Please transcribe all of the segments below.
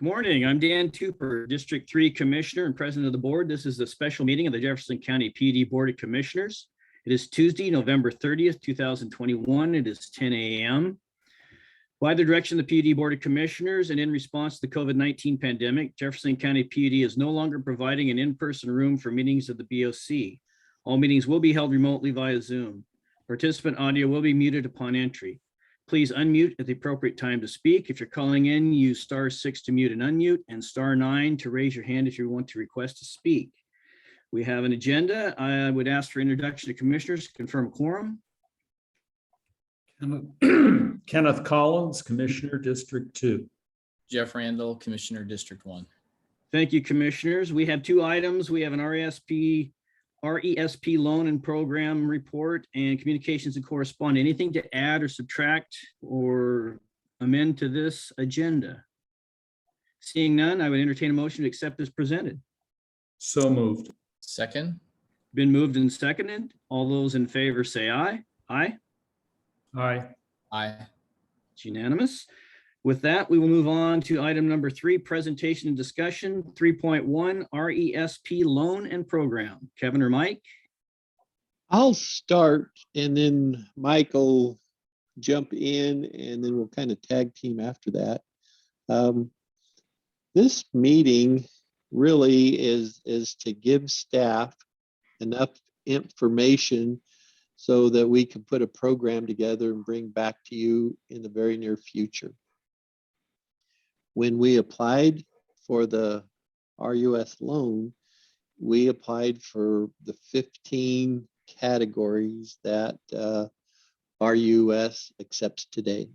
Good morning. I'm Dan Tupper, District 3 Commissioner and President of the Board. This is a special meeting of the Jefferson County PD Board of Commissioners. It is Tuesday, November 30th, 2021. It is 10 a.m. By the direction of the PUD Board of Commissioners and in response to the COVID-19 pandemic, Jefferson County PUD is no longer providing an in-person room for meetings of the BOC. All meetings will be held remotely via Zoom. Participant audio will be muted upon entry. Please unmute at the appropriate time to speak. If you're calling in, use *6 to mute and unmute and *9 to raise your hand if you want to request to speak. We have an agenda. I would ask for introduction to commissioners, confirm quorum. Kenneth Collins, Commissioner, District 2. Jeff Randall, Commissioner, District 1. Thank you, commissioners. We have two items. We have an RESP loan and program report and communications and correspondence. Anything to add or subtract or amend to this agenda? Seeing none, I would entertain a motion to accept as presented. So moved. Second. Been moved and seconded. All those in favor say aye. Aye. Aye. Aye. It's unanimous. With that, we will move on to item number 3, presentation and discussion, 3.1 RESP loan and program. Kevin or Mike? I'll start and then Mike will jump in and then we'll kind of tag team after that. This meeting really is to give staff enough information so that we can put a program together and bring back to you in the very near future. When we applied for the RUS loan, we applied for the 15 categories that RUS accepts today.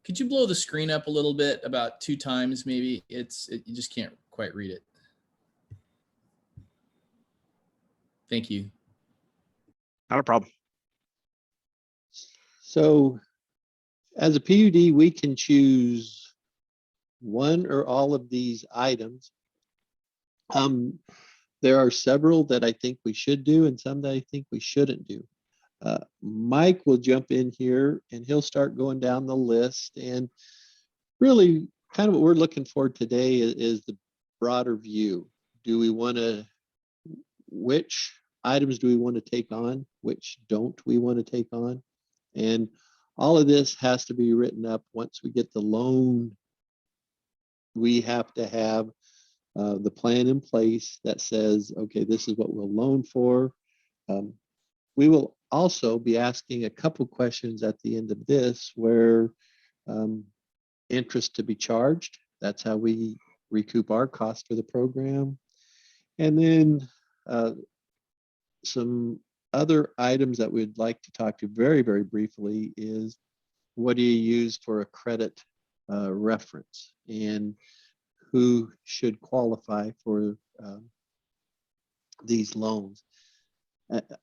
Could you blow the screen up a little bit, about 2 times maybe? You just can't quite read it. Thank you. Not a problem. So as a PUD, we can choose one or all of these items. There are several that I think we should do and some that I think we shouldn't do. Mike will jump in here and he'll start going down the list, and really kind of what we're looking for today is the broader view. Which items do we want to take on? Which don't we want to take on? And all of this has to be written up. Once we get the loan, we have to have the plan in place that says, okay, this is what we'll loan for. We will also be asking a couple questions at the end of this where interest to be charged. That's how we recoup our cost for the program. And then some other items that we'd like to talk to very, very briefly is, what do you use for a credit reference, and who should qualify for these loans?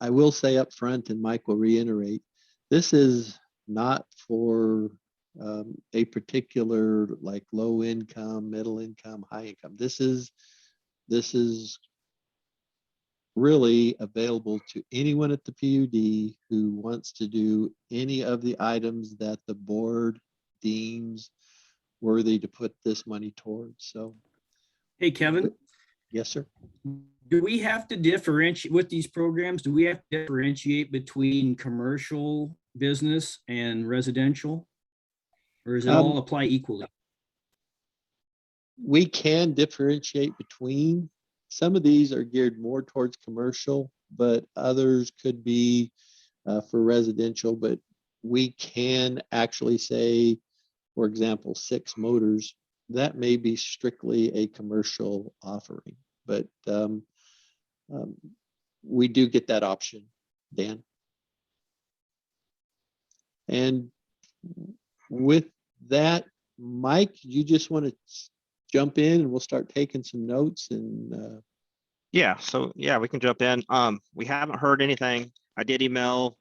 I will say up front, and Mike will reiterate, this is not for a particular like low income, middle income, high income. This is really available to anyone at the PUD who wants to do any of the items that the board deems worthy to put this money towards. So, Hey, Kevin. Yes, sir. Do we have to differentiate with these programs? Do we have to differentiate between commercial business and residential? Or does it all apply equally? We can differentiate between. Some of these are geared more towards commercial, but others could be for residential. But we can actually say, for example, 6 motors, that may be strictly a commercial offering. But we do get that option, Dan. And with that, Mike, you just want to jump in and we'll start taking some notes and Yeah, we can jump in. We haven't heard anything. I did email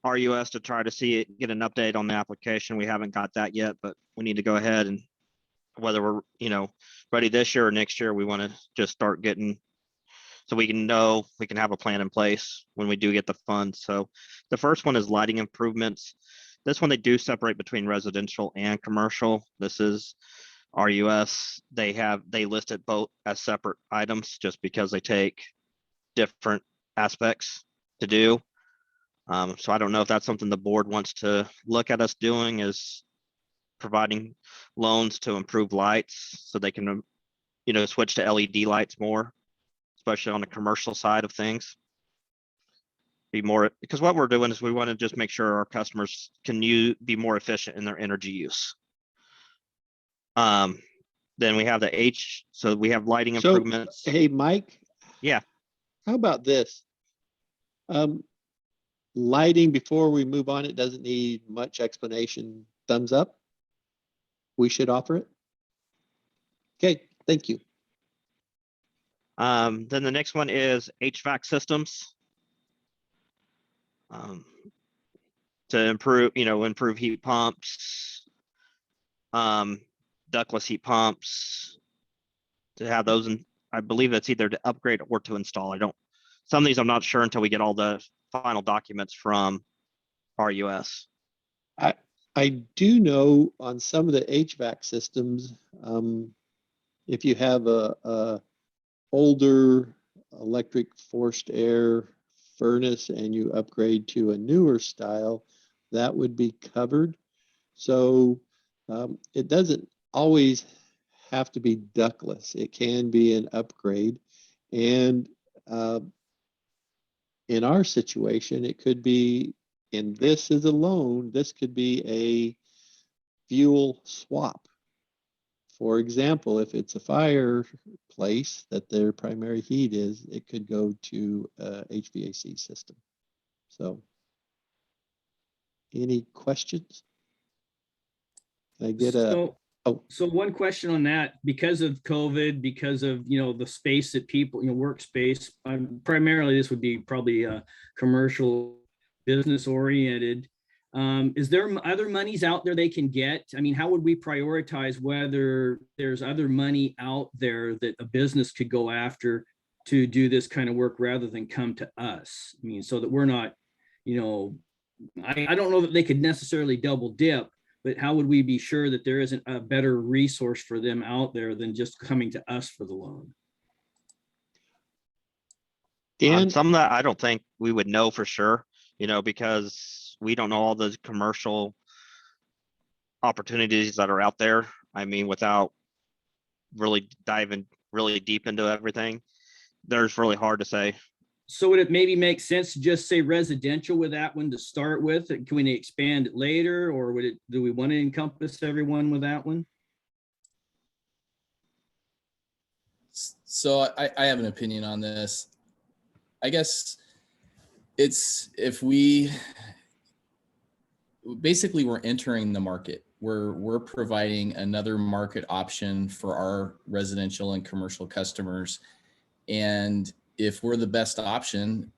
RUS to try to get an update on the application. We haven't got that yet, but we need to go ahead, and whether we're ready this year or next year, we want to just start getting, so we can have a plan in place when we do get the funds. So the first one is lighting improvements. This one, they do separate between residential and commercial. This is RUS. They list it both as separate items just because they take different aspects to do. So I don't know if that's something the board wants to look at us doing, is providing loans to improve lights so they can, switch to LED lights more, especially on the commercial side of things. Be more, because what we're doing is we want to just make sure our customers can be more efficient in their energy use. Then we have the H, so we have lighting So, improvements. hey, Mike. Yeah. How about this? Lighting, before we move on, it doesn't need much explanation. Thumbs up. We should offer it. Okay, thank you. Then the next one is HVAC systems. To improve heat pumps, ductless heat pumps, to have those, and I believe it's either to upgrade or to install. Some of these I'm not sure until we get all the final documents from RUS. I do know on some of the HVAC systems, if you have a older electric forced air furnace and you upgrade to a newer style, that would be covered. So it doesn't always have to be ductless. It can be an upgrade. And in our situation, it could be, and this is a loan, this could be a fuel swap. For example, if it's a fireplace that their primary heat is, it could go to a HVAC system. So, any questions? Can I get a? So one question on that, because of COVID, because of, the space that people, workspace, primarily this would be probably commercial, business oriented. Is there other monies out there they can get? I mean, how would we prioritize whether there's other money out there that a business could go after to do this kind of work rather than come to us? I mean, so that we're not, I don't know that they could necessarily double dip, but how would we be sure that there isn't a better resource for them out there than just coming to us for the loan? Dan? Some of that I don't think we would know for sure, because we don't know all the commercial opportunities that are out there. I mean, without really diving really deep into everything, there's really hard to say. So would it maybe make sense to just say residential with that one to start with? Can we expand it later, or do we want to encompass everyone with that one? So I have an opinion on this. I guess it's, if we basically, we're entering the market. We're providing another market option for our residential and commercial customers. And if we're the best option,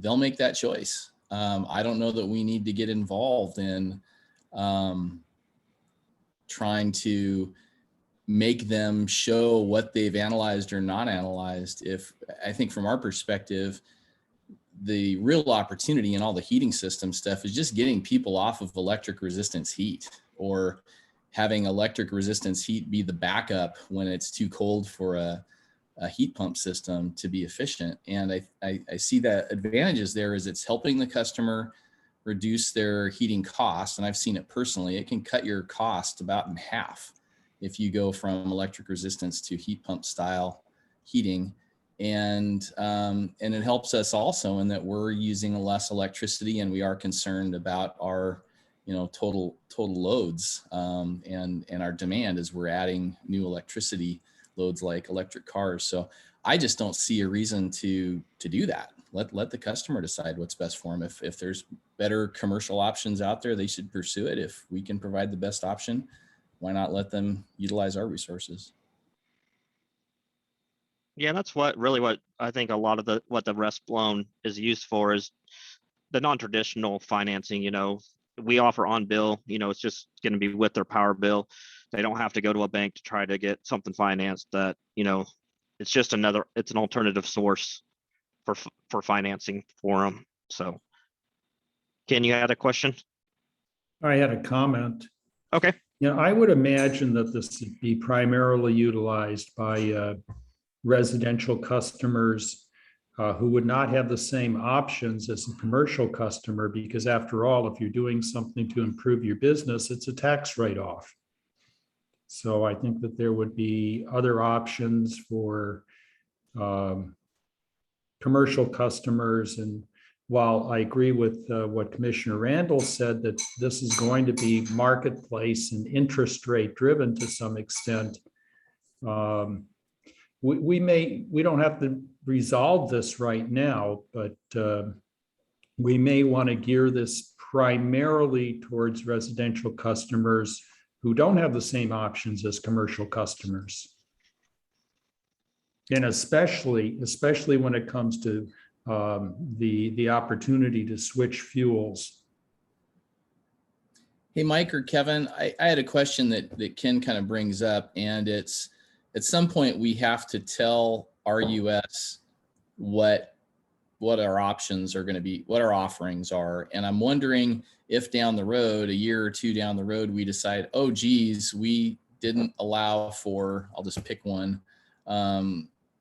they'll make that choice. I don't know that we need to get involved in trying to make them show what they've analyzed or not analyzed. I think from our perspective, the real opportunity in all the heating system stuff is just getting people off of electric resistance heat, or having electric resistance heat be the backup when it's too cold for a heat pump system to be efficient. And I see that advantages there is it's helping the customer reduce their heating costs. And I've seen it personally. It can cut your cost about in half if you go from electric resistance to heat pump style heating. And it helps us also in that we're using less electricity, and we are concerned about our, total loads and our demand as we're adding new electricity loads like electric cars. So I just don't see a reason to do that. Let the customer decide what's best for them. If there's better commercial options out there, they should pursue it. If we can provide the best option, why not let them utilize our resources? Yeah, that's what I think a lot of what the RESP loan is used for is the non-traditional financing. We offer on bill, it's just going to be with their power bill. They don't have to go to a bank to try to get something financed. That, it's just it's an alternative source for financing for them. So, Ken, you had a question? I had a comment. Okay. I would imagine that this would be primarily utilized by residential customers who would not have the same options as a commercial customer, because after all, if you're doing something to improve your business, it's a tax write-off. So I think that there would be other options for commercial customers. And while I agree with what Commissioner Randall said, that this is going to be marketplace and interest rate driven to some extent, we don't have to resolve this right now, but we may want to gear this primarily towards residential customers who don't have the same options as commercial customers. And especially when it comes to the opportunity to switch fuels. Hey, Mike or Kevin, I had a question that Ken kind of brings up, and it's at some point we have to tell RUS what our options are going to be, what our offerings are. And I'm wondering if down the road, a year or two down the road, we decide, oh, geez, we didn't allow for, I'll just pick one,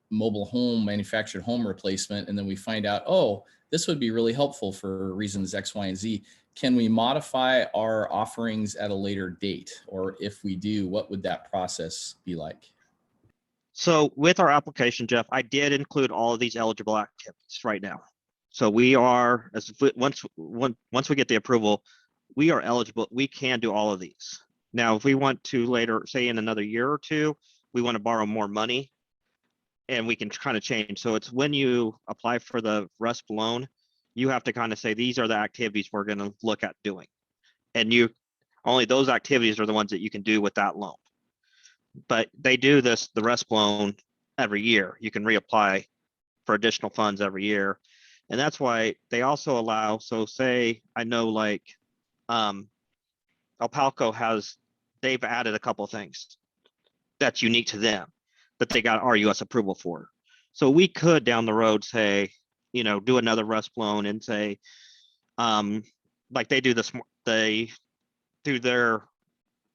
mobile home, manufactured home replacement. And then we find out, oh, this would be really helpful for reasons X, Y, and Z. Can we modify our offerings at a later date? Or if we do, what would that process be like? So with our application, Jeff, I did include all of these eligible activities right now. So we are, once we get the approval, we are eligible. We can do all of these. Now, if we want to later, say in another year or two, we want to borrow more money, and we can kind of change. So it's when you apply for the RUSP loan, you have to kind of say, these are the activities we're going to look at doing. And only those activities are the ones that you can do with that loan. But they do the RUSP loan every year. You can reapply for additional funds every year. And that's why they also allow, so say, I know like Alpalco they've added a couple of things that's unique to them that they got RUS approval for. So we could down the road say, do another RUSP loan and say, like they do their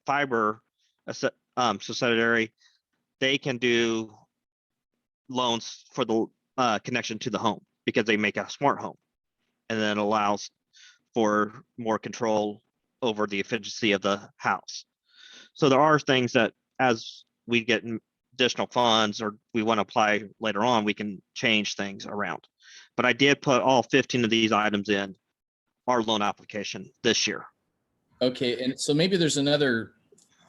fiber subsidiary, they can do loans for the connection to the home because they make a smart home, and then allows for more control over the efficiency of the house. So there are things that as we get additional funds or we want to apply later on, we can change things around. But I did put all 15 of these items in our loan application this year. Okay, and so maybe there's another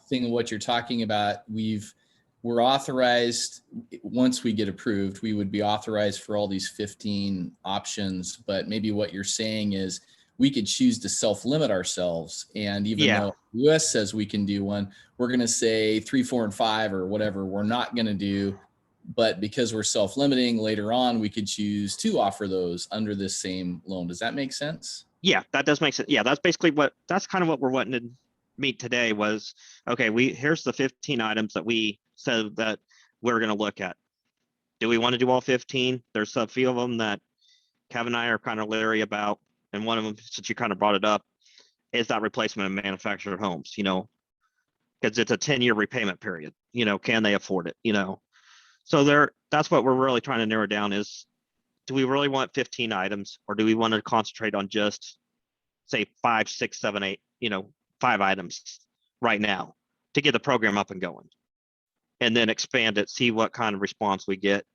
thing of what you're talking about. We're authorized, once we get approved, we would be authorized for all these 15 options, but maybe what you're saying is we could choose to self-limit ourselves. And even though the US says we can do one, we're going to say 3, 4, and 5 or whatever we're not going to do. But because we're self-limiting, later on, we could choose to offer those under this same loan. Does that make sense? Yeah, that does make sense. Yeah, that's basically that's kind of what we're wanting to meet today was, okay, here's the 15 items that we said that we're going to look at. Do we want to do all 15? There's a few of them that Kevin and I are kind of leery about. And one of them, since you kind of brought it up, is that replacement of manufactured homes, because it's a 10-year repayment period. Can they afford it? So that's what we're really trying to narrow down is, do we really want 15 items, or do we want to concentrate on just say 5, 6, 7, 8, 5 items right now to get the program up and going, and then expand it, see what kind of response we get,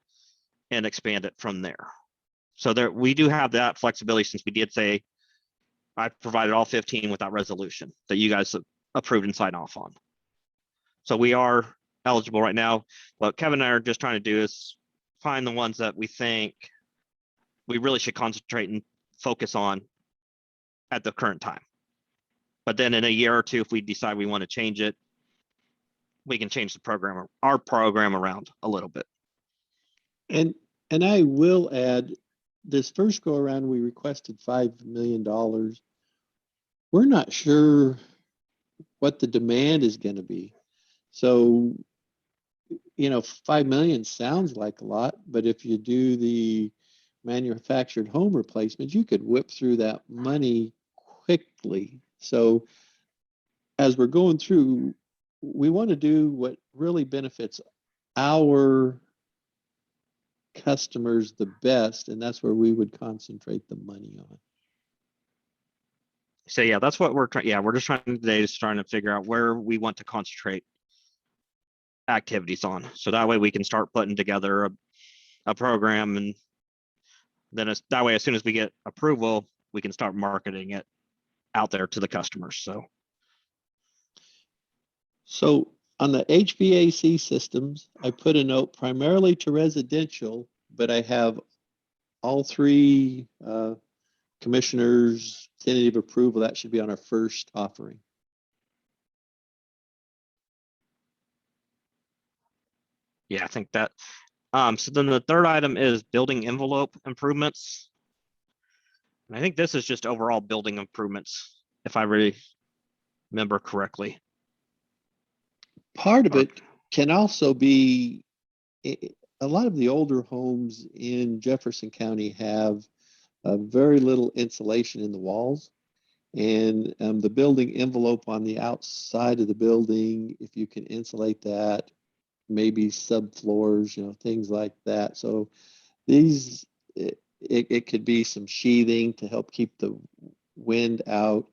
and expand it from there. So we do have that flexibility, since we did say I provided all 15 with that resolution that you guys approved and signed off on. So we are eligible right now. What Kevin and I are just trying to do is find the ones that we think we really should concentrate and focus on at the current time. But then in a year or two, if we decide we want to change it, we can change our program around a little bit. And I will add, this first go around, we requested $5 million. We're not sure what the demand is going to be. So, 5 million sounds like a lot, but if you do the manufactured home replacement, you could whip through that money quickly. So as we're going through, we want to do what really benefits our customers the best, and that's where we would concentrate the money on. So yeah, that's what we're trying. Yeah, we're just trying today is trying to figure out where we want to concentrate activities on. So that way we can start putting together a program, and then that way, as soon as we get approval, we can start marketing it out there to the customers. So on the HVAC systems, I put a note primarily to residential, but I have all three commissioners' tentative approval. That should be on our first offering. Yeah, I think that. So then the third item is building envelope improvements. And I think this is just overall building improvements, if I really remember correctly. Part of it can also be a lot of the older homes in Jefferson County have very little insulation in the walls. And the building envelope on the outside of the building, if you can insulate that, maybe subfloors, things like that. So these, it could be some sheathing to help keep the wind out.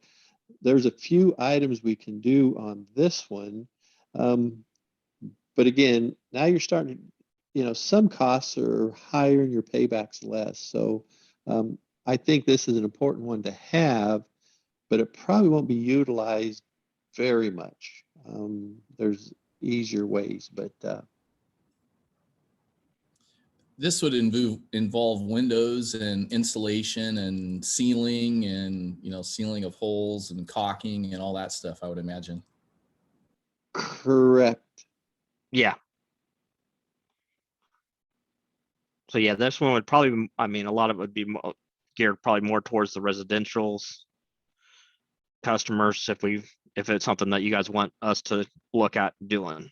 There's a few items we can do on this one. But again, now you're starting to, some costs are higher and your payback's less. So I think this is an important one to have, but it probably won't be utilized very much. There's easier ways, but This would involve windows and insulation and sealing and, sealing of holes and caulking and all that stuff, I would imagine. correct. Yeah. So yeah, this one would probably, a lot of it would be geared probably more towards the residentials customers if it's something that you guys want us to look at doing.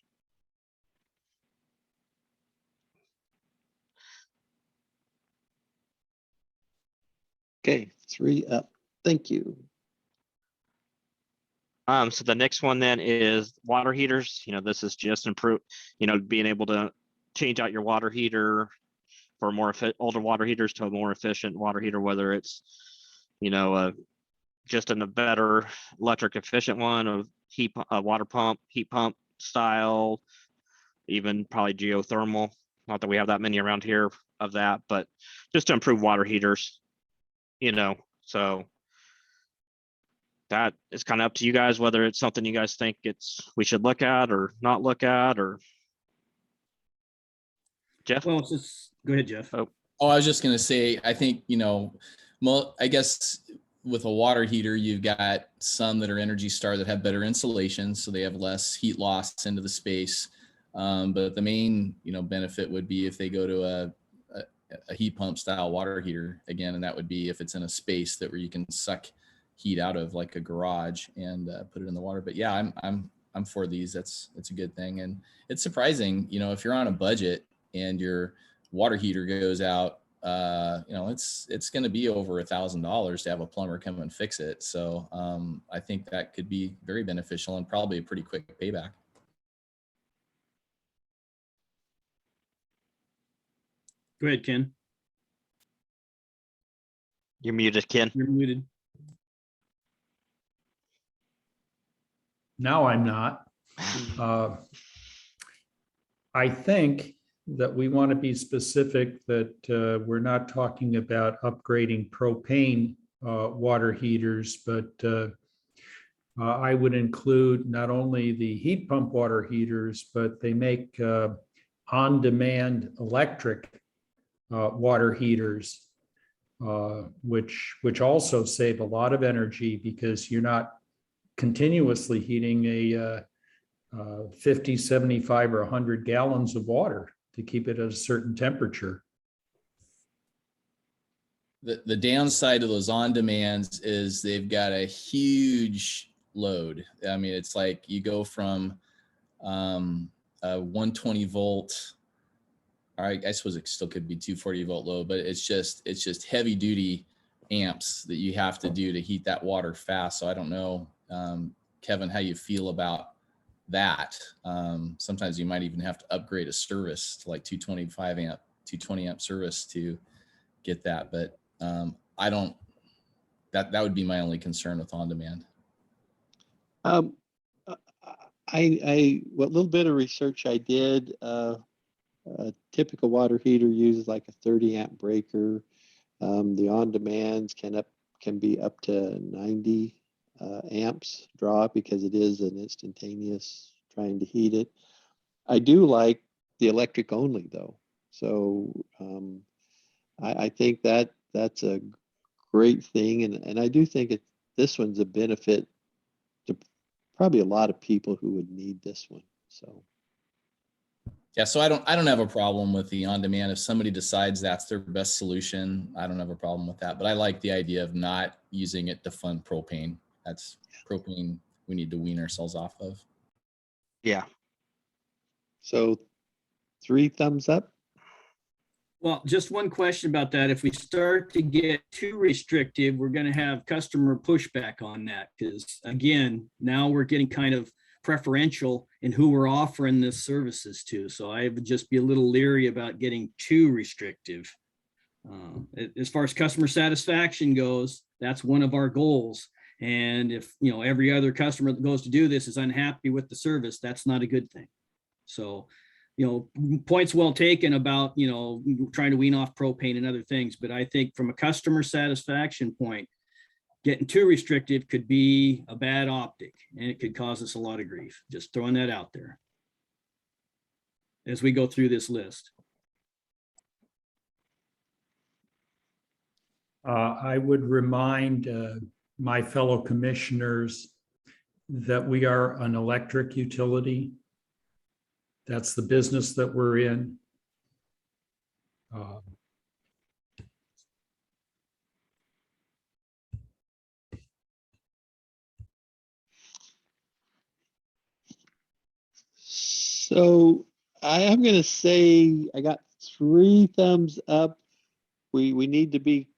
Okay, 3 up. Thank you. So the next one then is water heaters. This is just improve, being able to change out your water heater for older water heaters to a more efficient water heater, whether it's, just in a better electric efficient one of water pump, heat pump style, even probably geothermal. Not that we have that many around here of that, but just to improve water heaters, so that is kind of up to you guys, whether it's something you guys think we should look at or not look at, or Jeff. Well, go ahead, Jeff. Oh, I was just going to say, I think, I guess with a water heater, you've got some that are Energy Star that have better insulation, so they have less heat loss into the space. But the main, benefit would be if they go to a heat pump style water heater again, and that would be if it's in a space where you can suck heat out of, like a garage, and put it in the water. But yeah, I'm for these. That's a good thing, and it's surprising, if you're on a budget and your water heater goes out, it's going to be over $1,000 to have a plumber come and fix it. So I think that could be very beneficial and probably a pretty quick payback. Go ahead, Ken. You're muted, Ken. You're muted. Now I'm not. I think that we want to be specific that we're not talking about upgrading propane water heaters, but I would include not only the heat pump water heaters, but they make on-demand electric water heaters, which also save a lot of energy because you're not continuously heating a 50, 75, or 100 gallons of water to keep it at a certain temperature. The downside of those on-demands is they've got a huge load. It's like you go from a 120 volt, or I suppose it still could be 240 volt load, but it's just heavy duty amps that you have to do to heat that water fast. So I don't know. Kevin, how you feel about that. Sometimes you might even have to upgrade a service to like 225 amp, 220 amp service to get that. But I don't, that would be my only concern with on demand. Um, what little bit of research I did, a typical water heater uses like a 30 amp breaker. The on-demands can be up to 90 amps draw because it is an instantaneous trying to heat it. I do like the electric only though. So I think that's a great thing. And I do think this one's a benefit to probably a lot of people who would need this one. So. Yeah, so I don't have a problem with the on demand. If somebody decides that's their best solution, I don't have a problem with that. But I like the idea of not using it to fund propane. That's propane we need to wean ourselves off of. Yeah. So 3 thumbs up. Well, just one question about that. If we start to get too restrictive, we're going to have customer pushback on that because, again, now we're getting kind of preferential in who we're offering this services to. So I would just be a little leery about getting too restrictive. As far as customer satisfaction goes, that's one of our goals. And if, you know, every other customer that goes to do this is unhappy with the service, that's not a good thing. So, you know, points well taken about, you know, trying to wean off propane and other things. But I think from a customer satisfaction point, getting too restrictive could be a bad optic and it could cause us a lot of grief. Just throwing that out there as we go through this list. I would remind my fellow commissioners that we are an electric utility. That's the business that we're in. So I am going to say I got 3 thumbs up. We need to be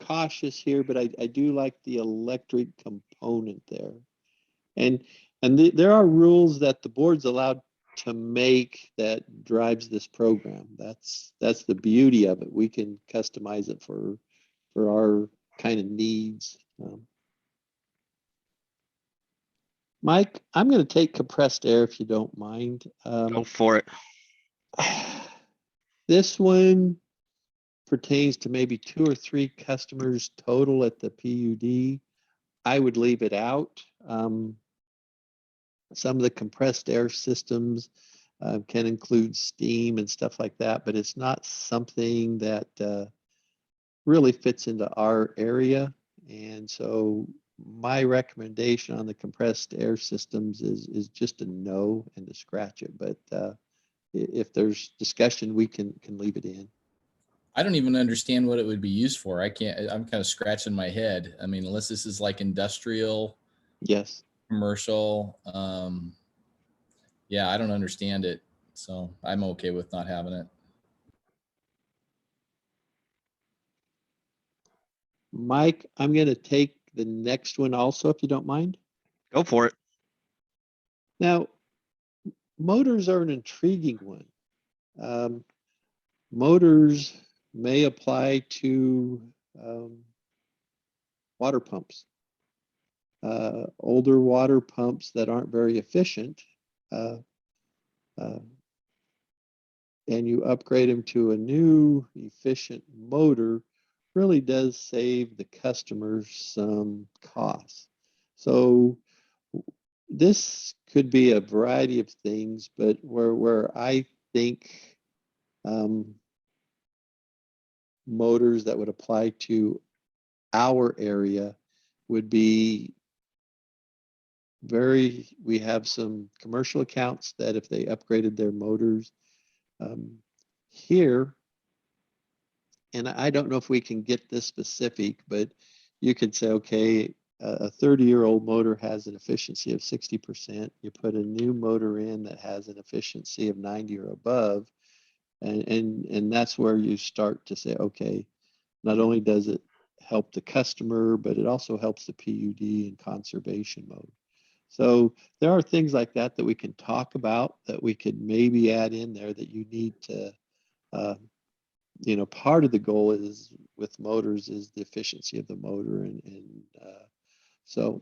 cautious here, but I do like the electric component there. And there are rules that the board's allowed to make that drives this program. That's the beauty of it. We can customize it for our kind of needs. Mike, I'm going to take compressed air if you don't mind. Go for it. This one pertains to maybe 2 or 3 customers total at the PUD. I would leave it out. Some of the compressed air systems can include steam and stuff like that, but it's not something that really fits into our area. And so my recommendation on the compressed air systems is just a no and to scratch it. But if there's discussion, we can leave it in. I don't even understand what it would be used for. I'm kind of scratching my head. I mean, unless this is like industrial. Yes. Commercial. Yeah, I don't understand it. So I'm okay with not having it. Mike, I'm going to take the next one also, if you don't mind. Go for it. Now, motors are an intriguing one. Motors may apply to water pumps. Older water pumps that aren't very efficient, and you upgrade them to a new efficient motor, really does save the customers some costs. So this could be a variety of things, but where I think motors that would apply to our area would be we have some commercial accounts that if they upgraded their motors here, and I don't know if we can get this specific, but you could say, okay, a 30-year-old motor has an efficiency of 60%. You put a new motor in that has an efficiency of 90 or above, and that's where you start to say, okay, not only does it help the customer, but it also helps the PUD in conservation mode. So there are things like that that we can talk about that we could maybe add in there that you need to, part of the goal is with motors is the efficiency of the motor. So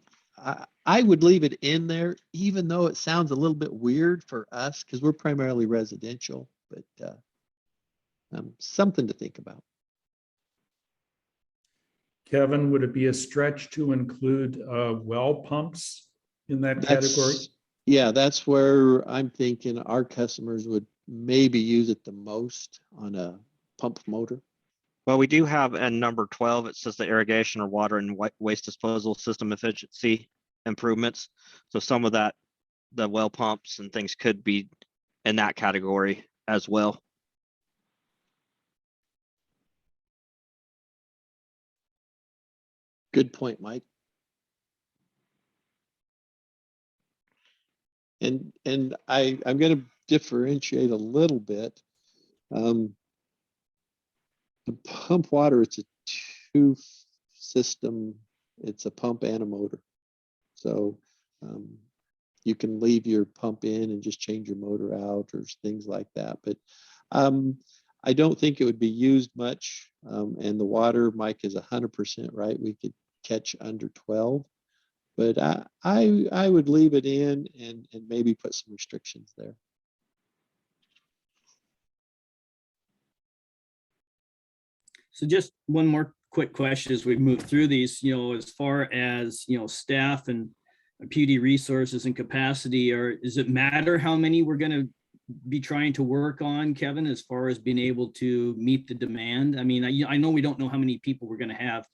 I would leave it in there, even though it sounds a little bit weird for us because we're primarily residential, but something to think about. Kevin, would it be a stretch to include well pumps in that category? Yeah, that's where I'm thinking our customers would maybe use it the most on a pump motor. Well, we do have in number 12, it says the irrigation or water and waste disposal system efficiency improvements. So some of that, the well pumps and things could be in that category as well. Good point, Mike. And I'm going to differentiate a little bit. The pump water, it's a two system. It's a pump and a motor. So you can leave your pump in and just change your motor out or things like that. But I don't think it would be used much. And the water, Mike is 100% right. We could catch under 12. But I would leave it in and maybe put some restrictions there. So just one more quick question as we move through these, as far as, staff and PUD resources and capacity, does it matter how many we're going to be trying to work on, Kevin, as far as being able to meet the demand? I mean, I know we don't know how many people we're going to have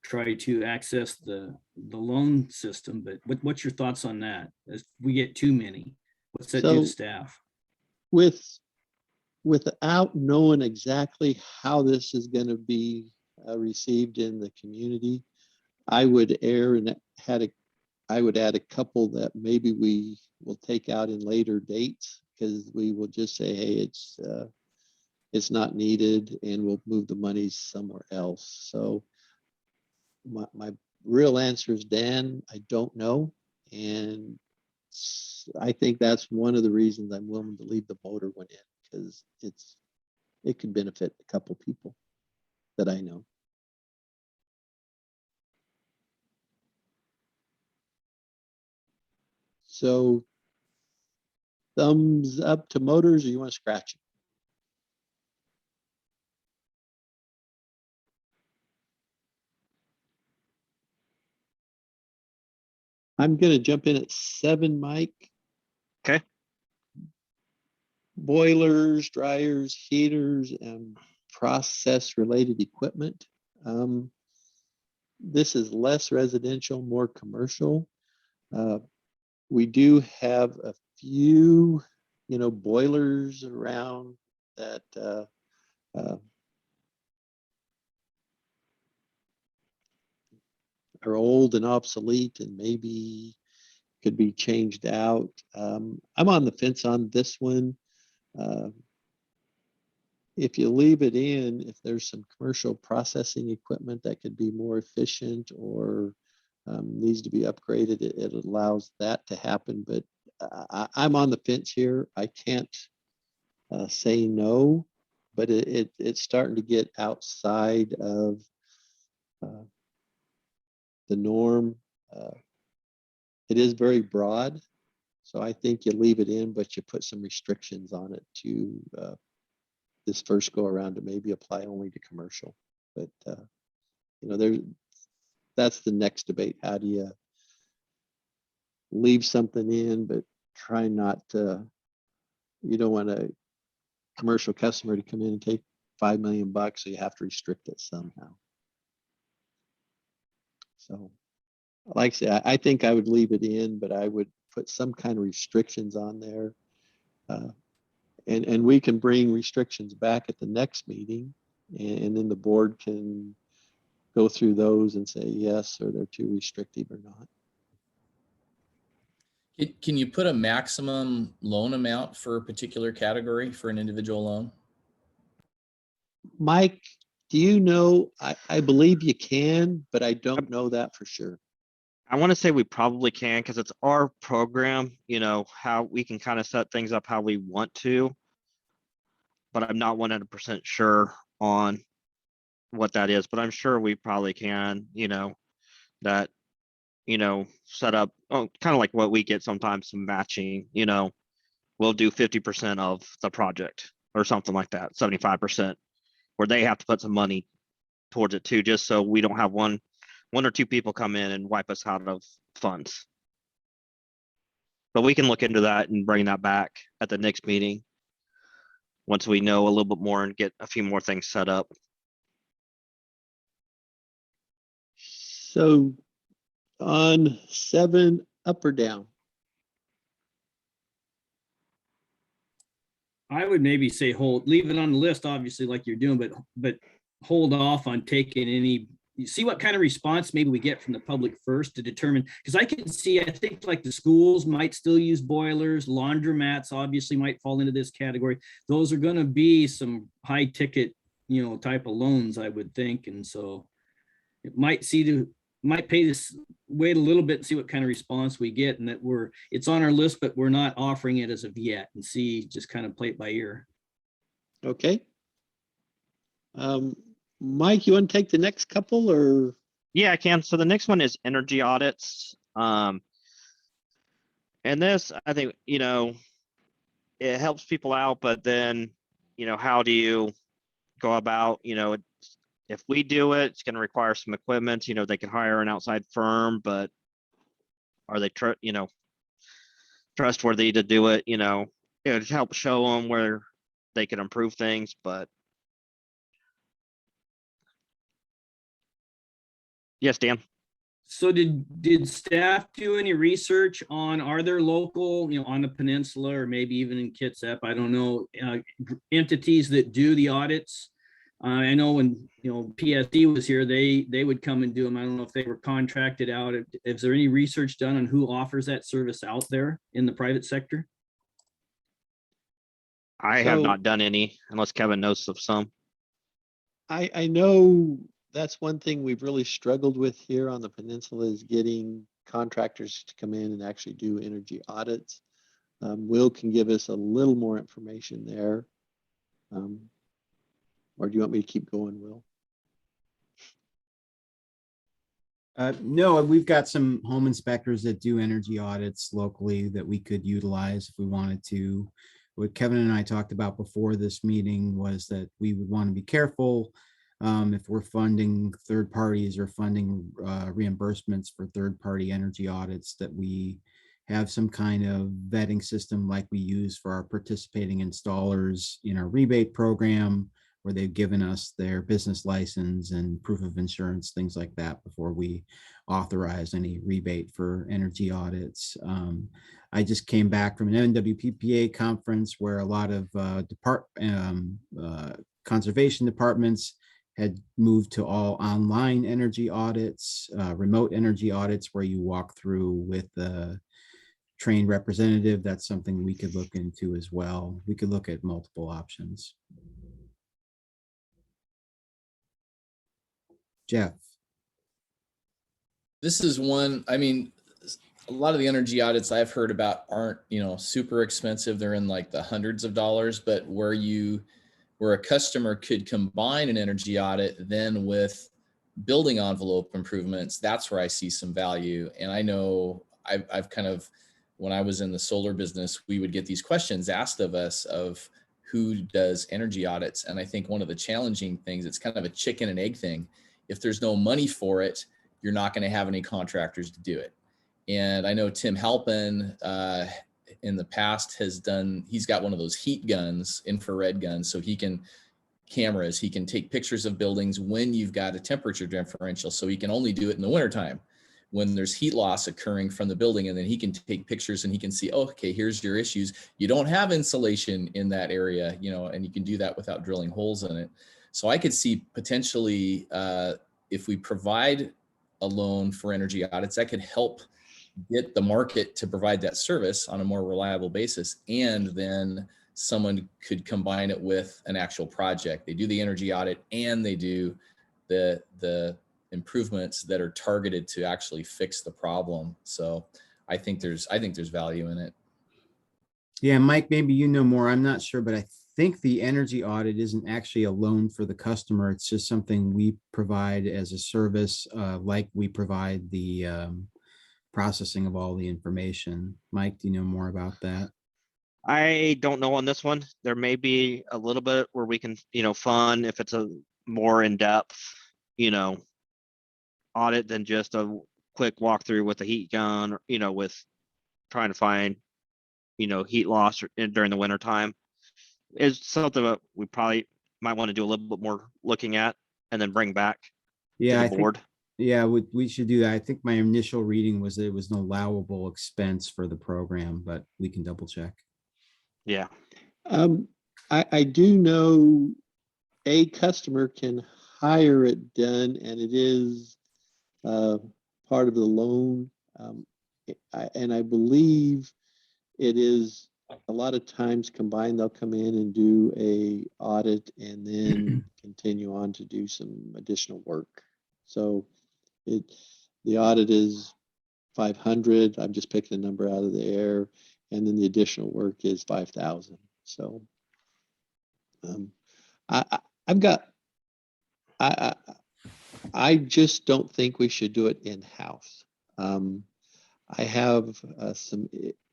try to access the loan system, but what's your thoughts on that? If we get too many, what's that do to staff? Without knowing exactly how this is going to be received in the community, I would I would add a couple that maybe we will take out in later dates because we will just say, hey, it's not needed, and we'll move the money somewhere else. So my real answer is, Dan, I don't know. And I think that's one of the reasons I'm willing to leave the motor one in, because it could benefit a couple people that I know. So thumbs up to motors, or you want to scratch it? I'm going to jump in at 7, Mike. Okay. Boilers, dryers, heaters, and process related equipment. This is less residential, more commercial. We do have a few, boilers around that are old and obsolete and maybe could be changed out. I'm on the fence on this one. If you leave it in, if there's some commercial processing equipment that could be more efficient or needs to be upgraded, it allows that to happen. But I'm on the fence here. I can't say no, but it's starting to get outside of the norm. It is very broad, so I think you leave it in, but you put some restrictions on it to this first go around to maybe apply only to commercial. But that's the next debate. How do you leave something in, but try not to? You don't want a commercial customer to come in and take $5 million, so you have to restrict it somehow. So, like I say, I think I would leave it in, but I would put some kind of restrictions on there. And we can bring restrictions back at the next meeting, and then the board can go through those and say yes, or they're too restrictive or not. Can you put a maximum loan amount for a particular category for an individual loan? Mike, do you know? I believe you can, but I don't know that for sure. I want to say we probably can because it's our program, how we can kind of set things up how we want to, but I'm not 100% sure on what that is, but I'm sure we probably can, that, set up, oh, kind of like what we get sometimes, some matching, we'll do 50% of the project or something like that, 75%, where they have to put some money towards it too, just so we don't have one or two people come in and wipe us out of funds. But we can look into that and bring that back at the next meeting once we know a little bit more and get a few more things set up. So on 7, up or down? I would maybe say leave it on the list, obviously, like you're doing, but hold off on taking any, you see what kind of response maybe we get from the public first to determine, because I think like the schools might still use boilers, laundromats obviously might fall into this category. Those are going to be some high ticket, type of loans, I would think. And so it might pay this, wait a little bit and see what kind of response we get, and that it's on our list, but we're not offering it as of yet, and just kind of play it by ear. Okay. Mike, you want to take the next couple or? Yeah, I can. So the next one is energy audits. And this, I think, it helps people out, but then, how do you go about, if we do it, it's going to require some equipment, they can hire an outside firm, but are they, trustworthy to do it, to help show them where they can improve things, but. Yes, Dan. So did staff do any research on, are there local, on the peninsula or maybe even in Kitsap, I don't know, entities that do the audits? I know when, PSD was here, they would come and do them. I don't know if they were contracted out. Is there any research done on who offers that service out there in the private sector? I have not done any, unless Kevin knows of some. I know that's one thing we've really struggled with here on the peninsula, is getting contractors to come in and actually do energy audits. Will can give us a little more information there. Or do you want me to keep going, Will? No, we've got some home inspectors that do energy audits locally that we could utilize if we wanted to. What Kevin and I talked about before this meeting was that we would want to be careful if we're funding third parties or funding reimbursements for third-party energy audits, that we have some kind of vetting system like we use for our participating installers in our rebate program, where they've given us their business license and proof of insurance, things like that, before we authorize any rebate for energy audits. I just came back from an NWPPA conference where a lot of conservation departments had moved to all online energy audits, remote energy audits, where you walk through with the trained representative. That's something we could look into as well. We could look at multiple options. Jeff. This is one, I mean, a lot of the energy audits I've heard about aren't, super expensive. They're in like the hundreds of dollars, but where a customer could combine an energy audit then with building envelope improvements, that's where I see some value. And I know I've kind of, when I was in the solar business, we would get these questions asked of us of who does energy audits. And I think one of the challenging things, it's kind of a chicken and egg thing. If there's no money for it, you're not going to have any contractors to do it. And I know Tim Halpin in the past he's got one of those heat guns, infrared guns, so he can take pictures of buildings when you've got a temperature differential. So he can only do it in the wintertime when there's heat loss occurring from the building, and then he can take pictures and he can see, oh, okay, here's your issues. You don't have insulation in that area, and you can do that without drilling holes in it. So I could see potentially if we provide a loan for energy audits, that could help get the market to provide that service on a more reliable basis. And then someone could combine it with an actual project. They do the energy audit and they do the improvements that are targeted to actually fix the problem. So I think there's value in it. Yeah, Mike, maybe you know more. I'm not sure, but I think the energy audit isn't actually a loan for the customer. It's just something we provide as a service, like we provide the processing of all the information. Mike, do you know more about that? I don't know on this one. There may be a little bit where we can, fund if it's a more in-depth, audit than just a quick walkthrough with a heat gun, with trying to find, heat loss during the winter time. Is something that we probably might want to do a little bit more looking at and then bring back to Yeah, the I think, board. yeah, we should do that. I think my initial reading was that it was an allowable expense for the program, but we can double check. Yeah. I do know a customer can hire it done, and it is part of the loan. And I believe it is a lot of times combined. They'll come in and do a audit and then continue on to do some additional work. So the audit is 500. I'm just picking a number out of the air, and then the additional work is 5,000. So I've got I just don't think we should do it in-house. I have some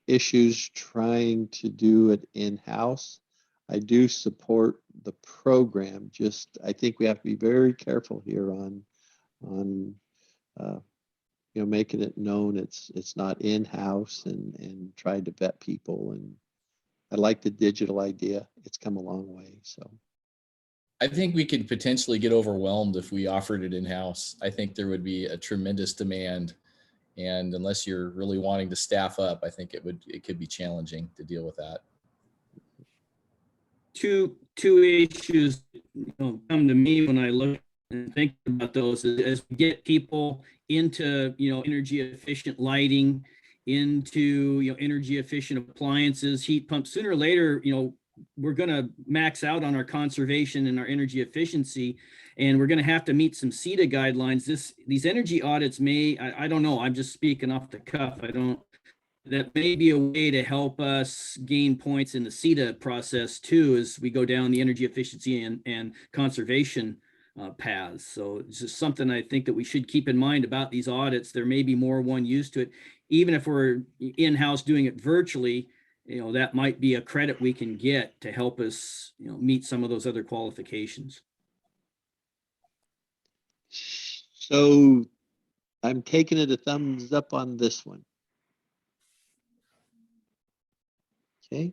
issues trying to do it in-house. I do support the program. Just I think we have to be very careful here on making it known it's not in-house and trying to vet people. And I like the digital idea. It's come a long way. So I think we could potentially get overwhelmed if we offered it in-house. I think there would be a tremendous demand. And unless you're really wanting to staff up, I think it could be challenging to deal with that. Two issues come to me when I look and think about those as we get people into energy efficient lighting, into energy efficient appliances, heat pumps. Sooner or later, we're going to max out on our conservation and our energy efficiency, and we're going to have to meet some CETA guidelines. These energy audits I don't know, I'm just speaking off the cuff. That may be a way to help us gain points in the CETA process too, as we go down the energy efficiency and conservation paths. So it's just something I think that we should keep in mind about these audits. There may be more one use to it. Even if we're in-house doing it virtually, that might be a credit we can get to help us, meet some of those other qualifications. So I'm taking it a thumbs up on this one. Okay.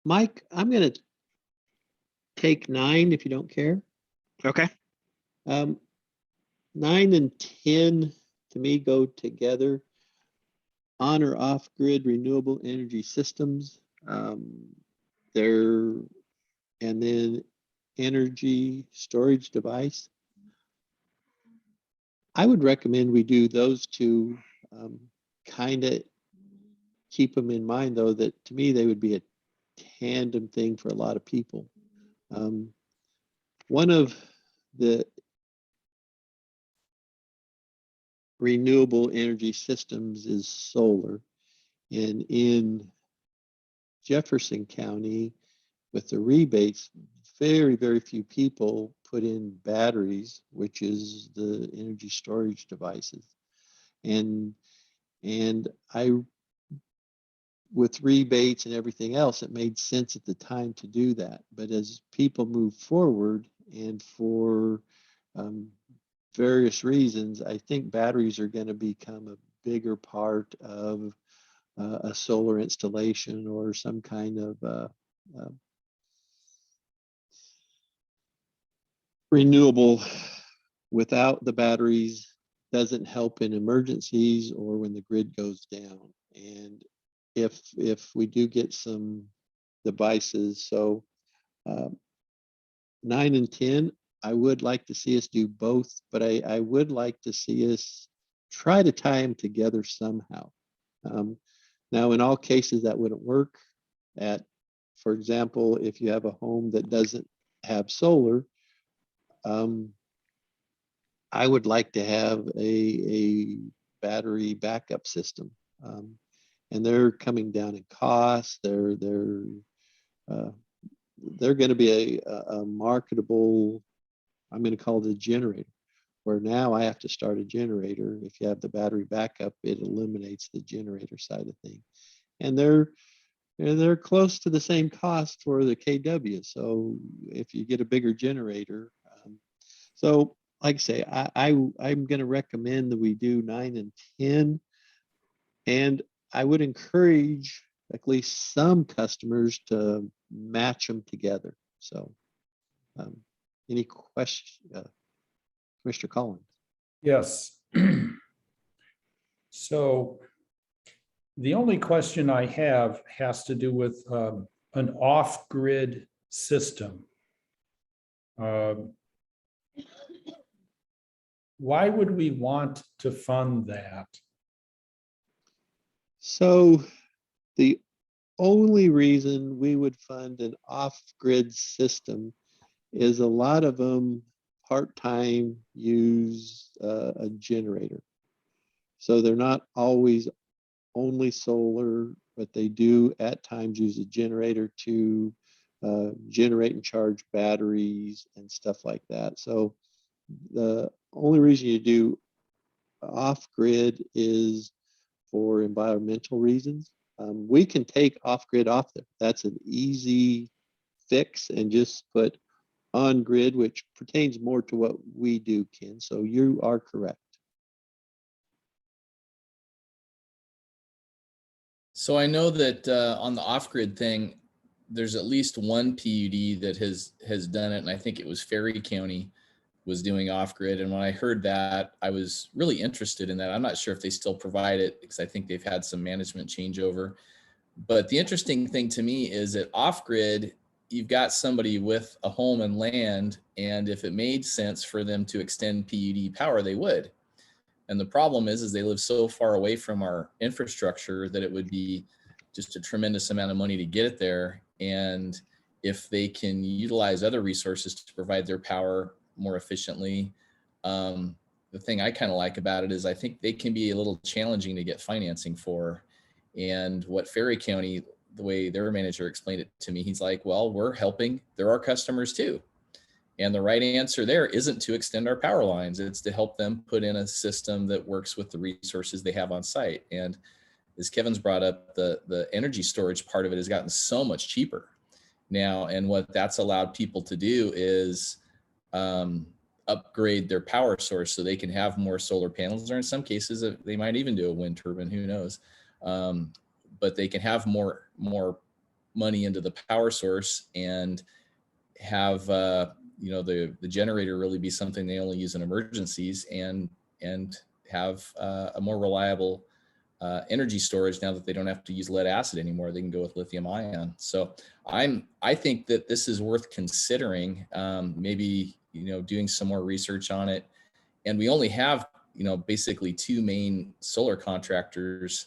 Mike, I'm going to take 9 if you don't care. Okay. 9 and 10 to me go together. On or off grid renewable energy systems. And then energy storage device. I would recommend we do those two. Kind of keep them in mind, though, that to me they would be a tandem thing for a lot of people. One of the renewable energy systems is solar, and in Jefferson County, with the rebates, very, very few people put in batteries, which is the energy storage devices. And with rebates and everything else, it made sense at the time to do that. But as people move forward and for various reasons, I think batteries are going to become a bigger part of a solar installation or some kind of renewable. Without the batteries doesn't help in emergencies or when the grid goes down. And if we do get some devices, so 9 and 10, I would like to see us do both, but I would like to see us try to tie them together somehow. Now, in all cases, that wouldn't work. For example, if you have a home that doesn't have solar, I would like to have a battery backup system. And they're coming down in cost. They're going to be a marketable, I'm going to call it a generator, where now I have to start a generator. If you have the battery backup, it eliminates the generator side of things. And they're close to the same cost for the KW. So if you get a bigger generator, so like I say, I'm going to recommend that we do 9 and 10. And I would encourage at least some customers to match them together. So any questions, Commissioner Collins? Yes. So the only question I have has to do with an off-grid system. Why would we want to fund that? So the only reason we would fund an off-grid system is a lot of them part-time use a generator. So they're not always only solar, but they do at times use a generator to generate and charge batteries and stuff like that. So the only reason you do off-grid is for environmental reasons. We can take off-grid off there. That's an easy fix, and just put on-grid, which pertains more to what we do, Ken. So you are correct. So I know that on the off-grid thing, there's at least one PUD that has done it, and I think it was Ferry County was doing off-grid. And when I heard that, I was really interested in that. I'm not sure if they still provide it because I think they've had some management changeover. But the interesting thing to me is that off-grid, you've got somebody with a home and land, and if it made sense for them to extend PUD power, they would. And the problem is they live so far away from our infrastructure that it would be just a tremendous amount of money to get it there. And if they can utilize other resources to provide their power more efficiently, the thing I kind of like about it is I think they can be a little challenging to get financing for. And what Ferry County, the way their manager explained it to me, he's like, well, we're helping. They're our customers too. And the right answer there isn't to extend our power lines. It's to help them put in a system that works with the resources they have on site. And as Kevin's brought up, the energy storage part of it has gotten so much cheaper now. And what that's allowed people to do is upgrade their power source so they can have more solar panels, or in some cases, they might even do a wind turbine, who knows? But they can have more money into the power source and have the generator really be something they only use in emergencies, and have a more reliable energy storage now that they don't have to use lead acid anymore. They can go with lithium ion. So I think that this is worth considering, maybe doing some more research on it. And we only have basically 2 main solar contractors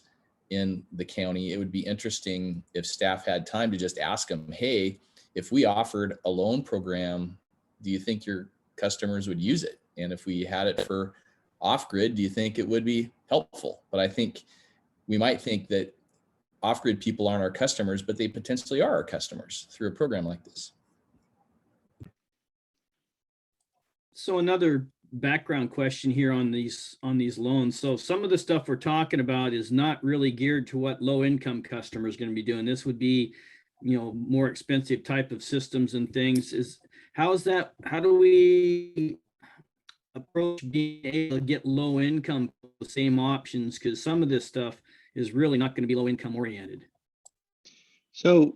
in the county. It would be interesting if staff had time to just ask them, hey, if we offered a loan program, do you think your customers would use it? And if we had it for off-grid, do you think it would be helpful? But I think we might think that off-grid people aren't our customers, but they potentially are our customers through a program like this. So another background question here on these loans. So some of the stuff we're talking about is not really geared to what low income customers are going to be doing. This would be, more expensive type of systems and things. How do we approach being able to get low income the same options? Because some of this stuff is really not going to be low income oriented. So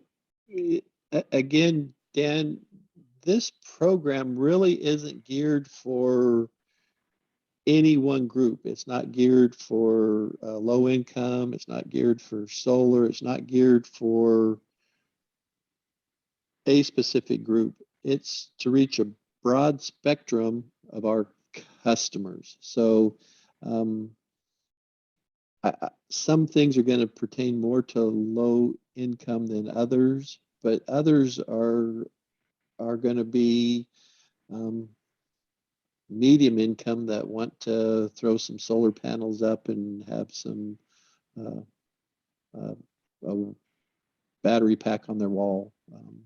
again, Dan, this program really isn't geared for any one group. It's not geared for low income. It's not geared for solar. It's not geared for a specific group. It's to reach a broad spectrum of our customers. So some things are going to pertain more to low income than others, but others are going to be medium income that want to throw some solar panels up and have some uh, a battery pack on their wall.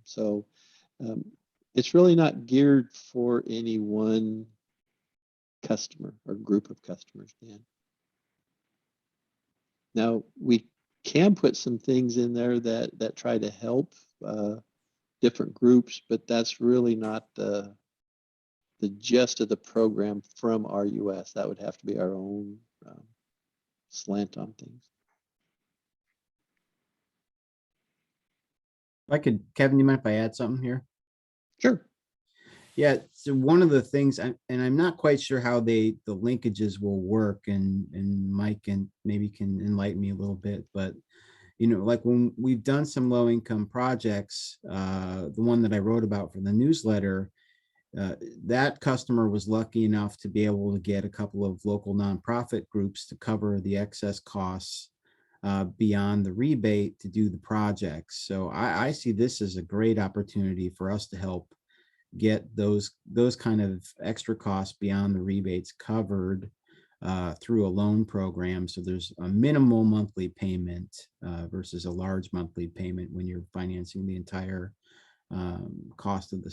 So it's really not geared for any one customer or group of customers, Dan. Now, we can put some things in there that try to help different groups, but that's really not the gist of the program from RUS. That would have to be our own slant on things. If I could, Kevin, you mind if I add something here? Sure. Yeah, so one of the things, and I'm not quite sure how the linkages will work, and Mike can maybe can enlighten me a little bit, but like when we've done some low income projects, the one that I wrote about for the newsletter, that customer was lucky enough to be able to get a couple of local nonprofit groups to cover the excess costs beyond the rebate to do the projects. So I see this as a great opportunity for us to help get those kind of extra costs beyond the rebates covered through a loan program. So there's a minimal monthly payment versus a large monthly payment when you're financing the entire cost of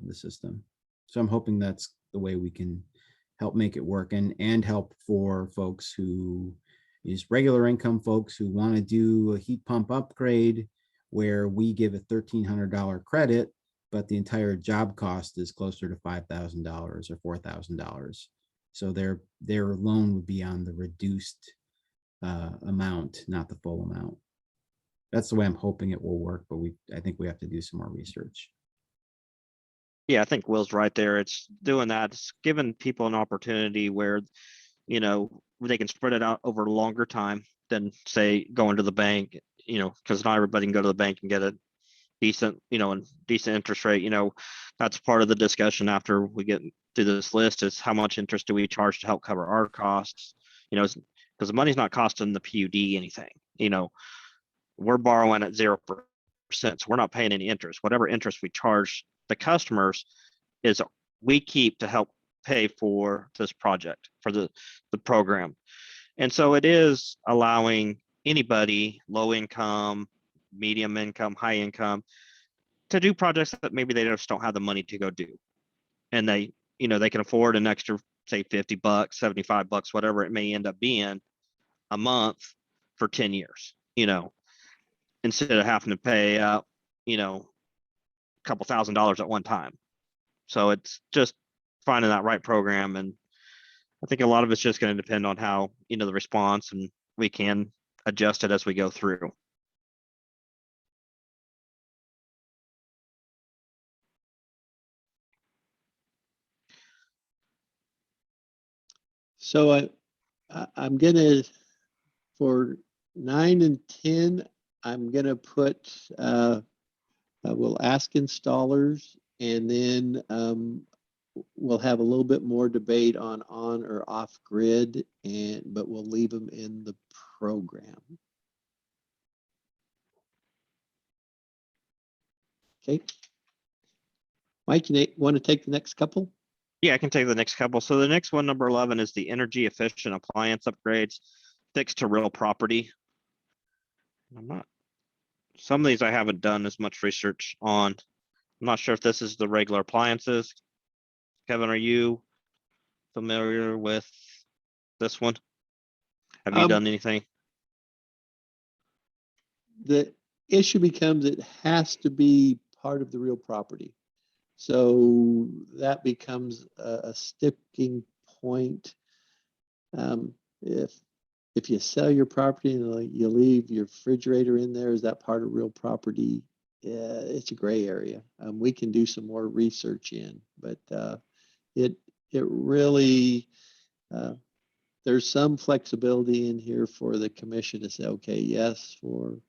the system. So I'm hoping that's the way we can help make it work, and help for folks who is regular income folks who want to do a heat pump upgrade where we give a $1,300 credit, but the entire job cost is closer to $5,000 or $4,000. So their loan would be on the reduced amount, not the full amount. That's the way I'm hoping it will work, but I think we have to do some more research. Yeah, I think Will's right there. It's doing that. It's giving people an opportunity where, they can spread it out over a longer time than, say, going to the bank, because not everybody can go to the bank and get a decent, and decent interest rate. That's part of the discussion after we get through this list is how much interest do we charge to help cover our costs, because the money's not costing the PUD anything. We're borrowing at 0%, so we're not paying any interest. Whatever interest we charge the customers is we keep to help pay for this project, for the program. And so it is allowing anybody, low income, medium income, high income, to do projects that maybe they just don't have the money to go do. And they can afford an extra, say, $50, $75, whatever it may end up being a month for 10 years, instead of having to pay out, a couple $1,000s at one time. So it's just finding that right program. And I think a lot of it's just going to depend on how, the response, and we can adjust it as we go through. So I'm gonna, for 9 and 10, I'm gonna put we'll ask installers, and then we'll have a little bit more debate on or off grid, but we'll leave them in the program. Okay. Mike, you want to take the next couple? Yeah, I can take the next couple. So the next one, number 11, is the energy efficient appliance upgrades fixed to real property. Some of these I haven't done as much research on. I'm not sure if this is the regular appliances. Kevin, are you familiar with this one? Have you done anything? The issue becomes it has to be part of the real property. So that becomes a sticking point. If you sell your property and you leave your refrigerator in there, is that part of real property? It's a gray area. We can do some more research in, but it really there's some flexibility in here for the commission to say, okay, yes, for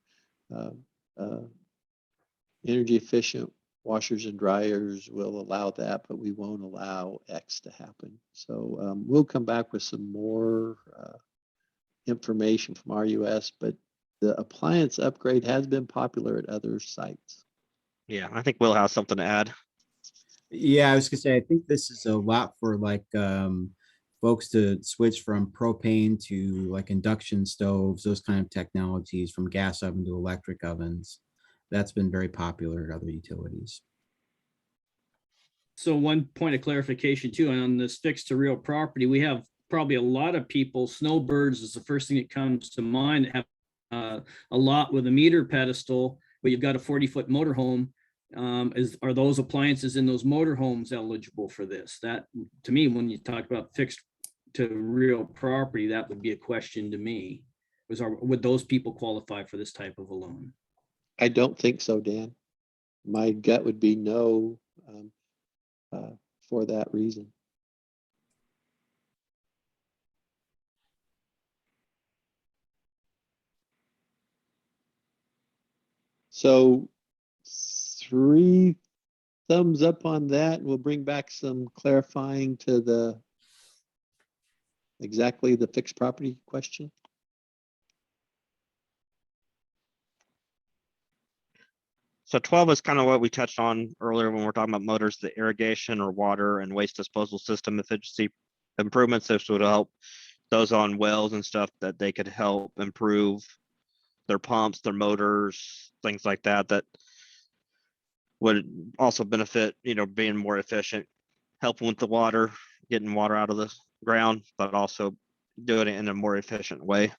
energy efficient washers and dryers, will allow that, but we won't allow X to happen. So we'll come back with some more information from RUS, but the appliance upgrade has been popular at other sites. Yeah, I think Will has something to add. Yeah, I was gonna say, I think this is a lot for like folks to switch from propane to like induction stoves, those kind of technologies, from gas oven to electric ovens. That's been very popular at other utilities. So one point of clarification too, on this fixed to real property, we have probably a lot of people, snowbirds is the first thing that comes to mind, that have a lot with a meter pedestal, but you've got a 40-foot motorhome. Are those appliances in those motorhomes eligible for this? That, to me, when you talk about fixed to real property, that would be a question to me. Would those people qualify for this type of a loan? I don't think so, Dan. My gut would be no, for that reason. So 3 thumbs up on that. We'll bring back some clarifying to the exactly the fixed property question. So 12 is kind of what we touched on earlier when we're talking about motors, the irrigation or water and waste disposal system efficiency improvements. This would help those on wells and stuff, that they could help improve their pumps, their motors, things like that, that would also benefit, being more efficient, helping with the water, getting water out of the ground, but also doing it in a more efficient way.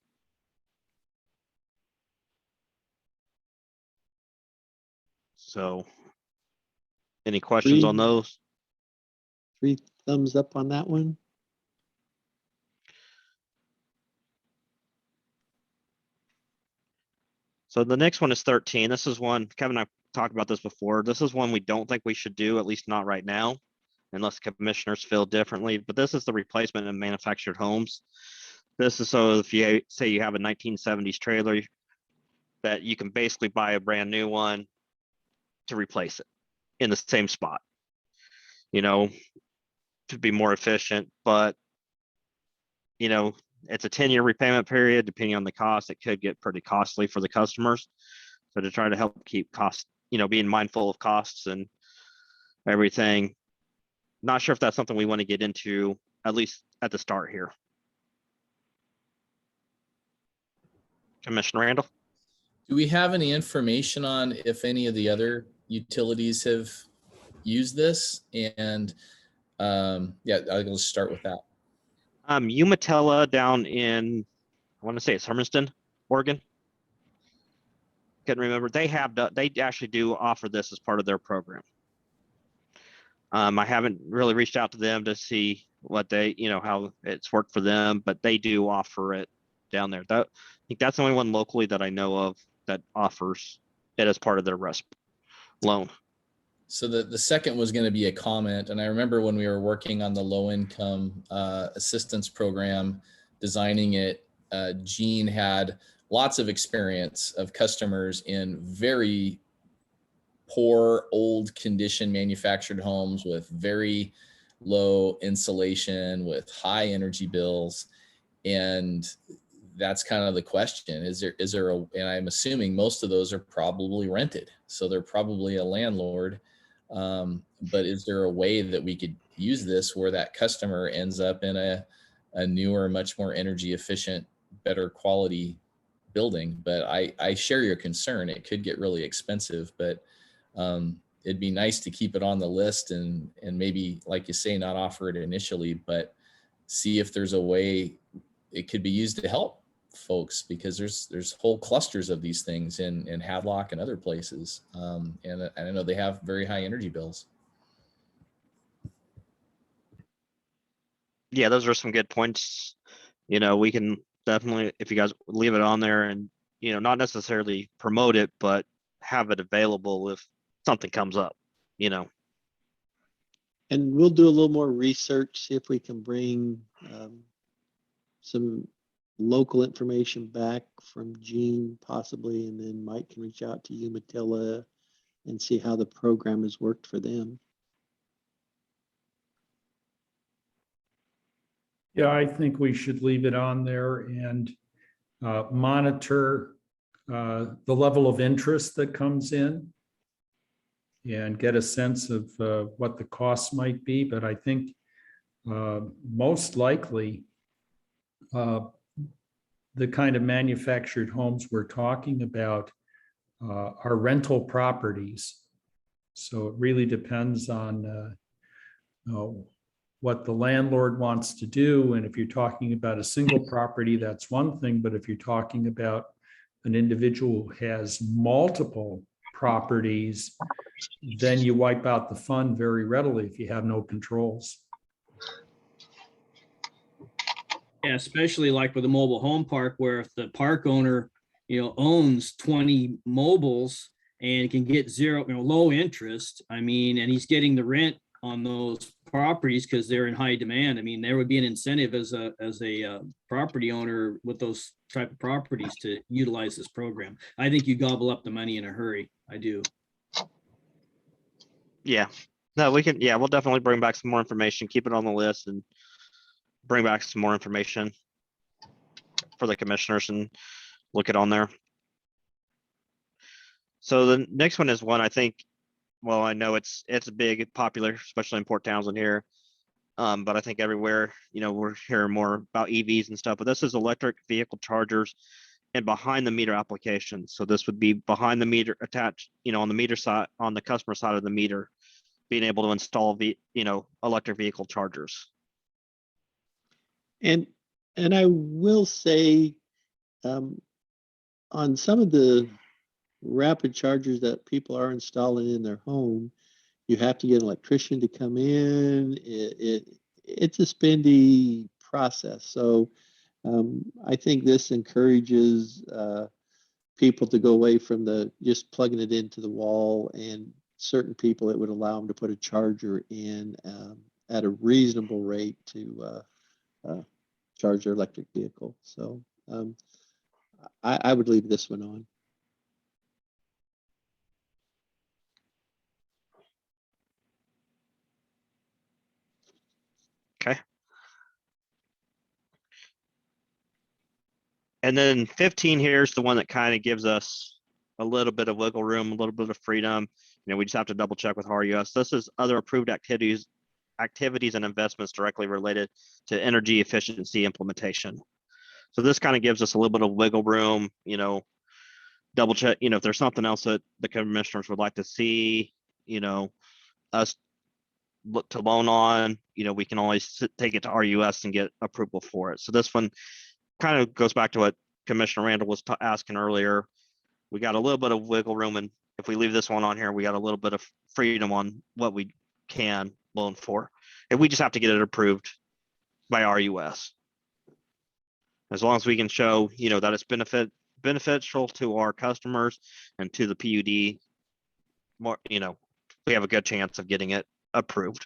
So any questions on those? 3 thumbs up on that one. So the next one is 13. This is one, Kevin and I talked about this before. This is one we don't think we should do, at least not right now, unless commissioners feel differently. But this is the replacement of manufactured homes. This is so if you say you have a 1970s trailer, that you can basically buy a brand new one to replace it in the same spot, to be more efficient. But, it's a 10-year repayment period. Depending on the cost, it could get pretty costly for the customers. So to try to help keep costs, being mindful of costs and everything. Not sure if that's something we want to get into, at least at the start here. Commissioner Randall? Do we have any information on if any of the other utilities have used this? And yeah, I'll just start with that. Umatilla down in, I want to say it's Hermiston, Oregon. Couldn't remember. They actually do offer this as part of their program. I haven't really reached out to them to see what they, how it's worked for them, but they do offer it down there. I think that's the only one locally that I know of that offers it as part of their RESP loan. So the second was going to be a comment. And I remember when we were working on the low income assistance program, designing it, Gene had lots of experience of customers in very poor, old condition manufactured homes with very low insulation, with high energy bills. And that's kind of the question. Is there and I'm assuming most of those are probably rented. So they're probably a landlord. But is there a way that we could use this where that customer ends up in a newer, much more energy efficient, better quality building? But I share your concern. It could get really expensive, but it'd be nice to keep it on the list and maybe, like you say, not offer it initially, but see if there's a way it could be used to help folks, because there's whole clusters of these things in Hadlock and other places. And I know they have very high energy bills. Yeah, those are some good points. We can definitely, if you guys leave it on there and, not necessarily promote it, but have it available if something comes up, And we'll do a little more research, see if we can bring some local information back from Gene possibly, and then Mike can reach out to Umatilla and see how the program has worked for them. Yeah, I think we should leave it on there and monitor the level of interest that comes in. and get a sense of what the costs might be. But I think most likely the kind of manufactured homes we're talking about are rental properties. So it really depends on what the landlord wants to do. And if you're talking about a single property, that's one thing. But if you're talking about an individual who has multiple properties, then you wipe out the fund very readily if you have no controls. Yeah, especially like with a mobile home park, where if the park owner, owns 20 mobiles and can get zero, low interest, and he's getting the rent on those properties because they're in high demand. There would be an incentive as a property owner with those type of properties to utilize this program. I think you gobble up the money in a hurry. I do. Yeah, no, we can, yeah, we'll definitely bring back some more information, keep it on the list and bring back some more information for the commissioners and look it on there. So the next one is one I think, well, I know it's big, popular, especially in Port Townsend here. But I think everywhere, we're hearing more about EVs and stuff, but this is electric vehicle chargers and behind the meter applications. So this would be behind the meter attached, on the meter side, on the customer side of the meter, being able to install electric vehicle chargers. And I will say, on some of the rapid chargers that people are installing in their home, you have to get an electrician to come in. It's a spendy process. So I think this encourages people to go away from just plugging it into the wall, and certain people it would allow them to put a charger in at a reasonable rate to charge their electric vehicle. So I would leave this one on. Okay. And then 15 here is the one that kind of gives us a little bit of wiggle room, a little bit of freedom. We just have to double check with RUS. This is other approved activities and investments directly related to energy efficiency implementation. So this kind of gives us a little bit of wiggle room, double check, if there's something else that the commissioners would like to see, us look to loan on, we can always take it to RUS and get approval for it. So this one kind of goes back to what Commissioner Randall was asking earlier. We got a little bit of wiggle room, and if we leave this one on here, we got a little bit of freedom on what we can loan for. And we just have to get it approved by RUS. As long as we can show, that it's beneficial to our customers and to the PUD, more, we have a good chance of getting it approved.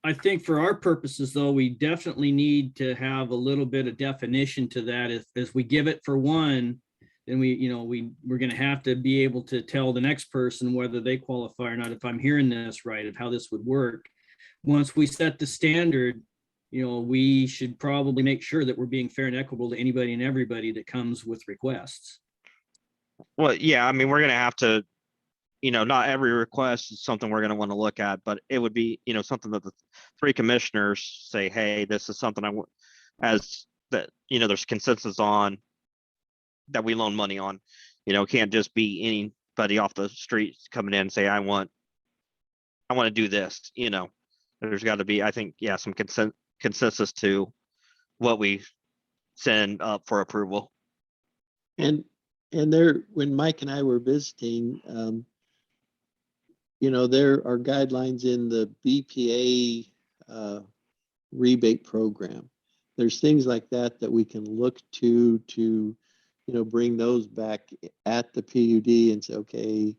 I think for our purposes, though, we definitely need to have a little bit of definition to that. If we give it for one, then we're going to have to be able to tell the next person whether they qualify or not. If I'm hearing this right, of how this would work. Once we set the standard, we should probably make sure that we're being fair and equitable to anybody and everybody that comes with requests. Well, yeah, we're going to have to, not every request is something we're going to want to look at, but it would be, something that the three commissioners say, hey, this is something I want, as that, there's consensus on, that we loan money on. It can't just be anybody off the street coming in and say, I want to do this. There's got to be, I think, yeah, some consensus to what we send up for approval. And there, when Mike and I were visiting, there are guidelines in the BPA rebate program. There's things like that we can look to bring those back at the PUD and say, okay,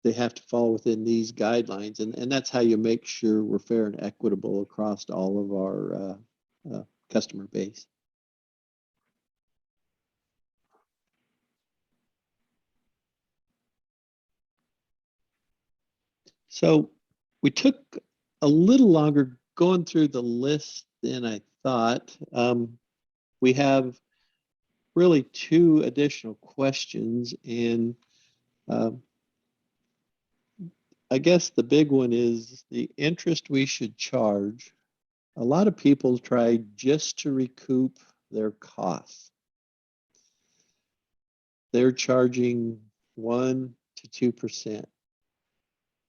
they have to fall within these guidelines. And that's how you make sure we're fair and equitable across all of our customer base. So we took a little longer going through the list than I thought. We're really two additional questions. And I guess the big one is the interest we should charge. A lot of people try just to recoup their costs. They're charging 1 to 2%.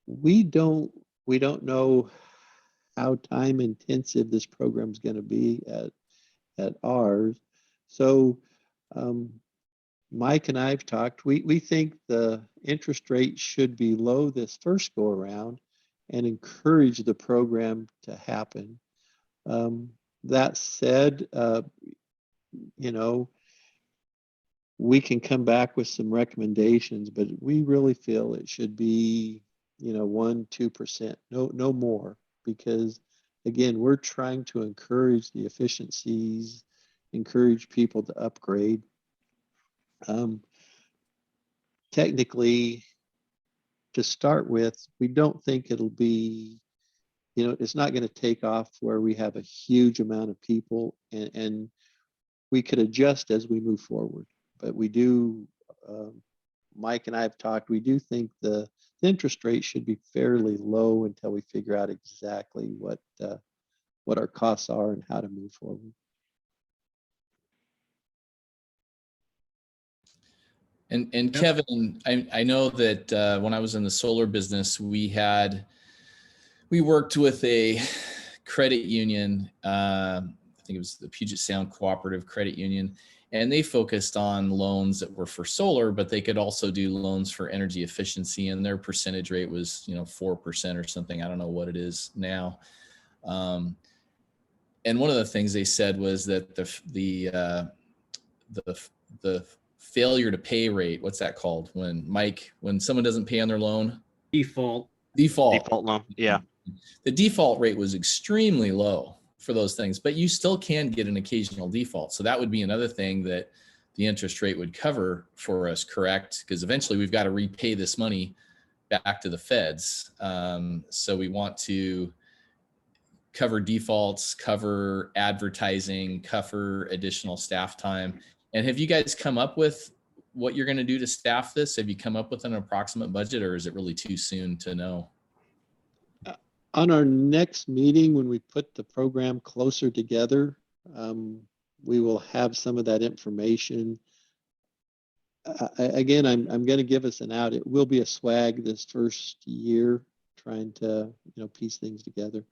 We don't know how time intensive this program is going to be at ours. So Mike and I have talked. We think the interest rate should be low this first go around and encourage the program to happen. That said, you know, we can come back with some recommendations, but we really feel it should be, 1-2%, no more, because again, we're trying to encourage the efficiencies, encourage people to upgrade. Technically, to start with, we don't think it'll be, it's not going to take off where we have a huge amount of people, and we could adjust as we move forward. But we do, Mike and I have talked, we do think the interest rate should be fairly low until we figure out exactly what our costs are and how to move forward. And Kevin, I know that when I was in the solar business, we worked with a credit union. I think it was the Puget Sound Cooperative Credit Union, and they focused on loans that were for solar, but they could also do loans for energy efficiency, and their percentage rate was 4% or something. I don't know what it is now. And one of the things they said was that the failure to pay rate, what's that called? When someone doesn't pay on their loan? Default loan. Yeah. The default rate was extremely low for those things, but you still can get an occasional default. So that would be another thing that the interest rate would cover for us, correct? Because eventually we've got to repay this money back to the feds. So we want to cover defaults, cover advertising, cover additional staff time. And have you guys come up with what you're going to do to staff this? Have you come up with an approximate budget, or is it really too soon to know? On our next meeting, when we put the program closer together, we will have some of that information. Again, I'm going to give us an out. It will be a swag this first year, trying to piece things together.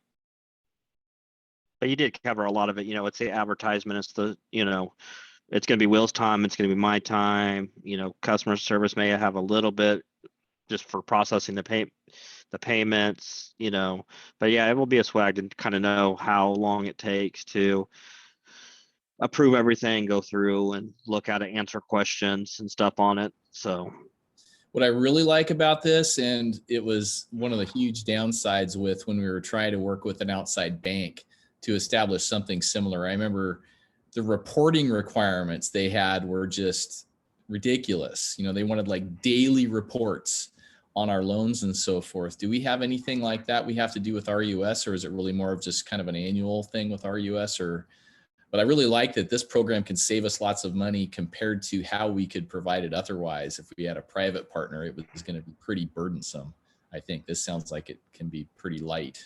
But you did cover a lot of it. It's the advertisement. It's the it's going to be Will's time. It's going to be my time. Customer service may have a little bit just for processing the payments, but yeah, it will be a swag to kind of know how long it takes to approve everything, go through and look at it, answer questions and stuff on it. So what I really like about this, and it was one of the huge downsides with when we were trying to work with an outside bank to establish something similar. I remember the reporting requirements they had were just ridiculous. They wanted like daily reports on our loans and so forth. Do we have anything like that we have to do with RUS, or is it really more of just kind of an annual thing with RUS? But I really like that this program can save us lots of money compared to how we could provide it otherwise. If we had a private partner, it was going to be pretty burdensome. I think this sounds like it can be pretty light.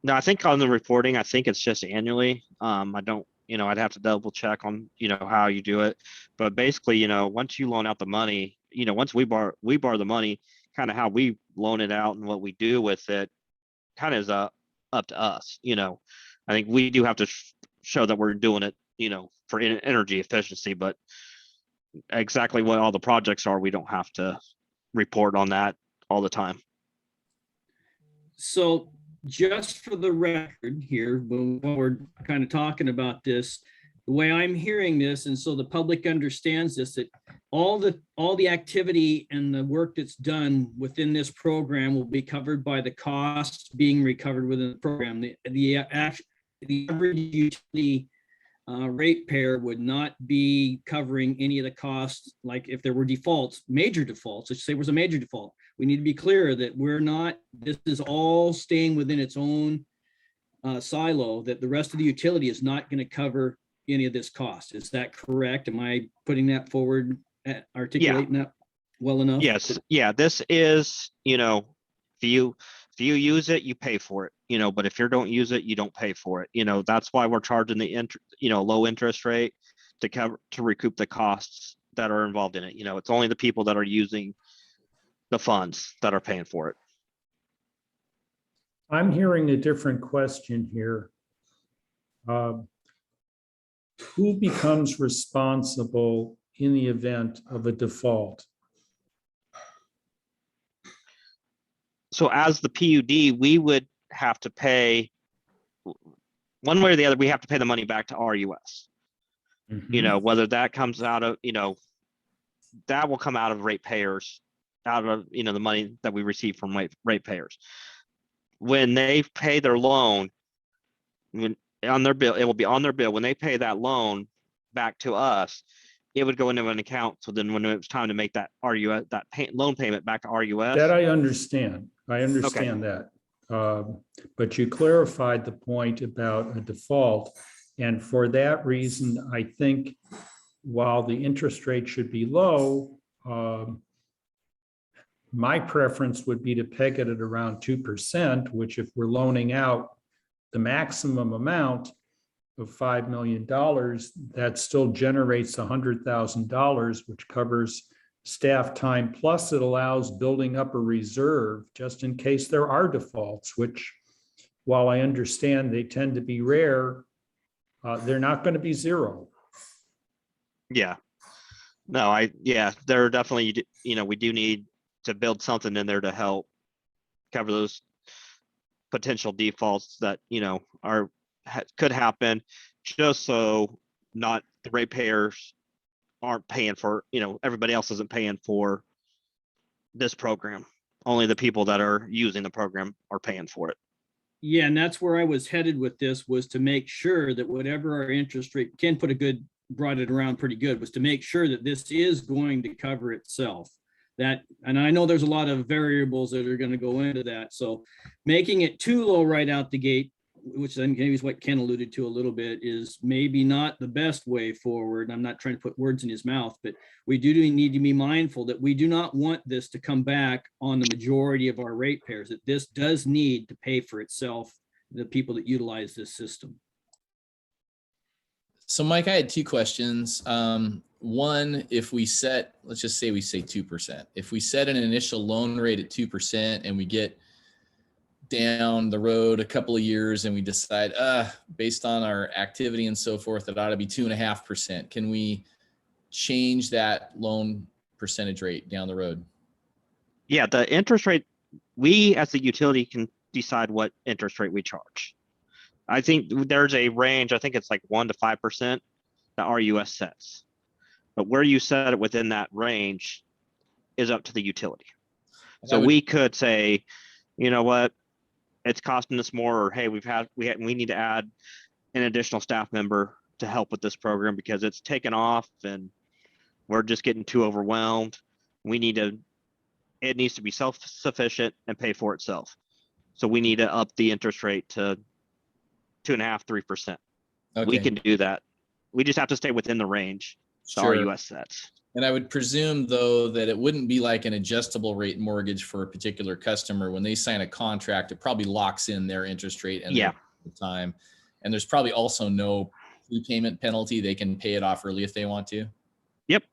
No, I think on the reporting, I think it's just annually. I don't, I'd have to double check on, how you do it. But basically, once you loan out the money, once we borrow the money, kind of how we loan it out and what we do with it kind of is up to us. I think we do have to show that we're doing it, for energy efficiency, but exactly what all the projects are, we don't have to report on that all the time. So just for the record here, when we're kind of talking about this, the way I'm hearing this, and so the public understands this, that all the activity and the work that's done within this program will be covered by the costs being recovered within the program. The average utility ratepayer would not be covering any of the costs. Like if there were defaults, major defaults, let's say it was a major default, we need to be clear that this is all staying within its own silo, that the rest of the utility is not going to cover any of this cost. Is that correct? Am I putting that forward, articulating that well enough? Yes, yeah, this is, if you use it, you pay for it, but if you don't use it, you don't pay for it. That's why we're charging the low interest rate to recoup the costs that are involved in it. It's only the people that are using the funds that are paying for it. I'm hearing a different question here. Who becomes responsible in the event of a default? So as the PUD, we would have to pay one way or the other. We have to pay the money back to RUS. Whether that comes out of, that will come out of ratepayers, out of, the money that we receive from ratepayers. When they pay their loan, on their bill, it will be on their bill. When they pay that loan back to us, it would go into an account. So then when it was time to make that RUS, loan payment back to RUS. That I understand. I understand that. But you clarified the point about a default. And for that reason, I think while the interest rate should be low, my preference would be to peg it at around 2%, which if we're loaning out the maximum amount of $5 million, that still generates $100,000, which covers staff time. Plus it allows building up a reserve just in case there are defaults, which while I understand they tend to be rare, they're not going to be zero. Yeah. No, they're definitely, we do need to build something in there to help cover those potential defaults that, could happen, just so not the ratepayers aren't paying for, everybody else isn't paying for this program. Only the people that are using the program are paying for it. Yeah, and that's where I was headed with this, was to make sure that whatever our interest rate, Ken brought it around pretty good, was to make sure that this is going to cover itself. And I know there's a lot of variables that are going to go into that. So making it too low right out the gate, which then maybe is what Ken alluded to a little bit, is maybe not the best way forward. I'm not trying to put words in his mouth, but we do need to be mindful that we do not want this to come back on the majority of our ratepayers, that this does need to pay for itself, the people that utilize this system. So Mike, I had two questions. One, if we let's just say we say 2%. If we set an initial loan rate at 2% and we get down the road a couple of years and we decide, based on our activity and so forth, it ought to be 2.5%. Can we change that loan percentage rate down the road? Yeah, the interest rate, we as the utility can decide what interest rate we charge. I think there's a range, I think it's like 1 to 5% that RUS sets. But where you set it within that range is up to the utility. So we could say, you know what, it's costing us more, or hey, we need to add an additional staff member to help with this program because it's taken off and we're just getting too overwhelmed. It needs to be self-sufficient and pay for itself. So we need to up the interest rate to 2.5%, 3%. Okay. We can do that. We just have to stay within the range Sure. the RUS sets. And I would presume, though, that it wouldn't be like an adjustable rate mortgage for a particular customer. When they sign a contract, it probably locks in their interest rate and their time. And there's probably also no prepayment penalty. They can pay it off early if they want to. Yep.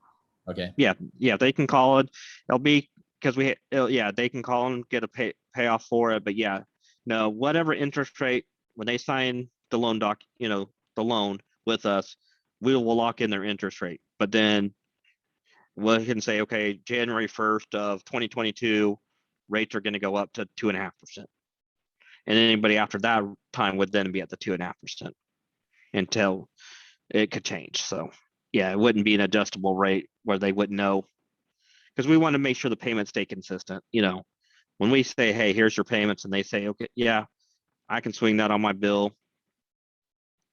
Okay. Yeah, they can call it. It'll be because they can call and get a payoff for it. But no, whatever interest rate, when they sign the loan the loan with us, we will lock in their interest rate. But then we can say, okay, January 1st of 2022, rates are going to go up to 2.5%. And anybody after that time would then be at the 2.5% until it could change. So it wouldn't be an adjustable rate where they wouldn't know, because we want to make sure the payments stay consistent. When we say, hey, here's your payments, and they say, okay, I can swing that on my bill,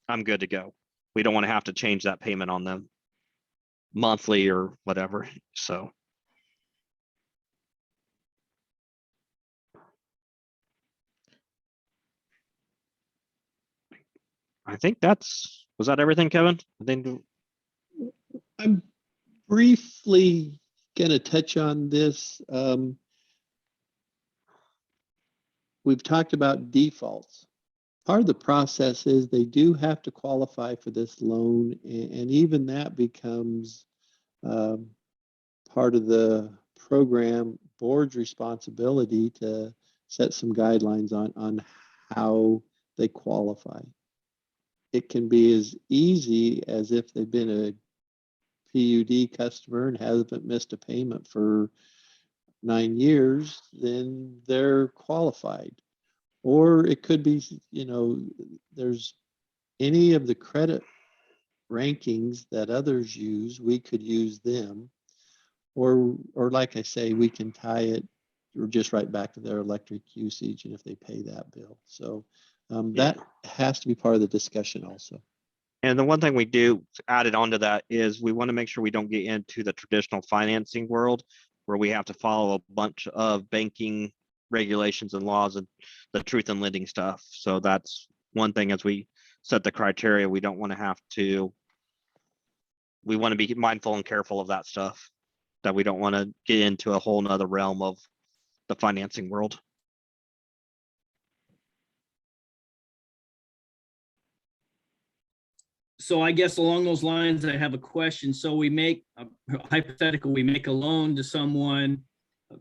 I'm good to go. We don't want to have to change that payment on them monthly or whatever. So I think that's Was that everything, Kevin? I think, I'm briefly gonna touch on this. We've talked about defaults. Part of the process is they do have to qualify for this loan, and even that becomes part of the program board's responsibility to set some guidelines on how they qualify. It can be as easy as if they've been a PUD customer and hasn't missed a payment for 9 years, then they're qualified. Or it could be, there's any of the credit rankings that others use, we could use them. Or like I say, we can tie it or just right back to their electric usage and if they pay that bill. So that has to be part of the discussion also. and the one thing we do added onto that is we want to make sure we don't get into the traditional financing world where we have to follow a bunch of banking regulations and laws and the truth in lending stuff. So that's one thing as we set the criteria, we don't want to have to, we want to be mindful and careful of that stuff, that we don't want to get into a whole nother realm of the financing world. So I guess along those lines, I have a question. So we make hypothetical, we make a loan to someone,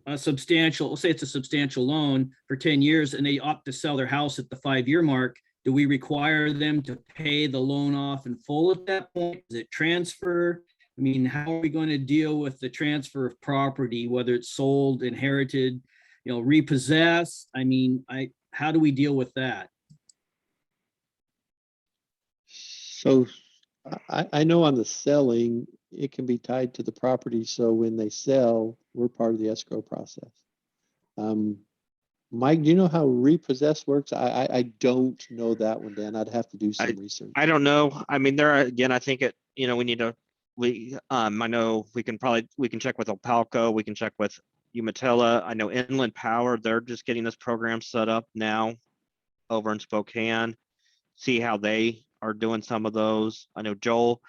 a substantial, let's say it's a substantial loan for 10 years and they opt to sell their house at the 5-year mark. Do we require them to pay the loan off in full at that point? Is it transfer? I mean, how are we going to deal with the transfer of property, whether it's sold, inherited, repossessed? I mean, how do we deal with that? So I know on the selling, it can be tied to the property. So when they sell, we're part of the escrow process. Mike, do you know how repossess works? I don't know that one, Dan. I'd have to do some research. I don't know. I mean, there again, I think we need to, I know we can check with Opalco, we can check with Umatilla. I know Inland Power, they're just getting this program set up now over in Spokane. See how they are doing some of those. I know Joel,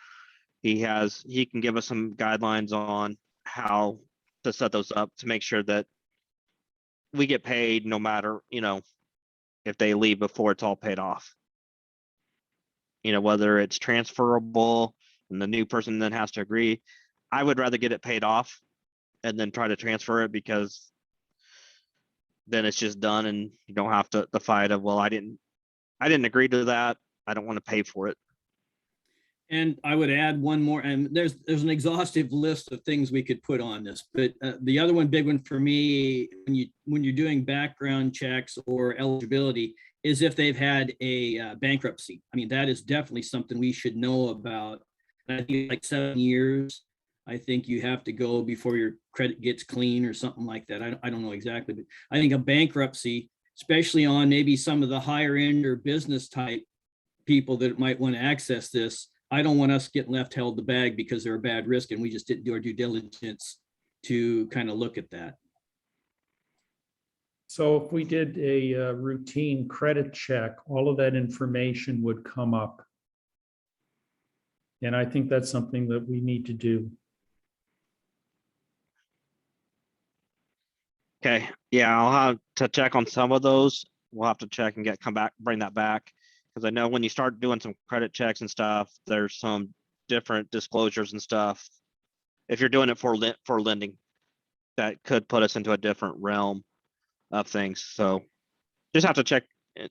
he can give us some guidelines on how to set those up to make sure that we get paid no matter, if they leave before it's all paid off. Whether it's transferable and the new person then has to agree. I would rather get it paid off and then try to transfer it, because then it's just done and you don't have to the fight of, well, I didn't agree to that. I don't want to pay for it. And I would add one more, and there's an exhaustive list of things we could put on this, but the other one, big one for me, when you're doing background checks or eligibility, is if they've had a bankruptcy. I mean, that is definitely something we should know about. I think like 7 years, I think you have to go before your credit gets clean or something like that. I don't know exactly, but I think a bankruptcy, especially on maybe some of the higher end or business type people that might want to access this, I don't want us getting left held the bag because they're a bad risk and we just didn't do our due diligence to kind of look at that. So if we did a routine credit check, all of that information would come up. And I think that's something that we need to do. Okay. Yeah, I'll have to check on some of those. We'll have to check and bring that back. Because I know when you start doing some credit checks and stuff, there's some different disclosures and stuff. If you're doing it for lending, that could put us into a different realm of things. So just have to check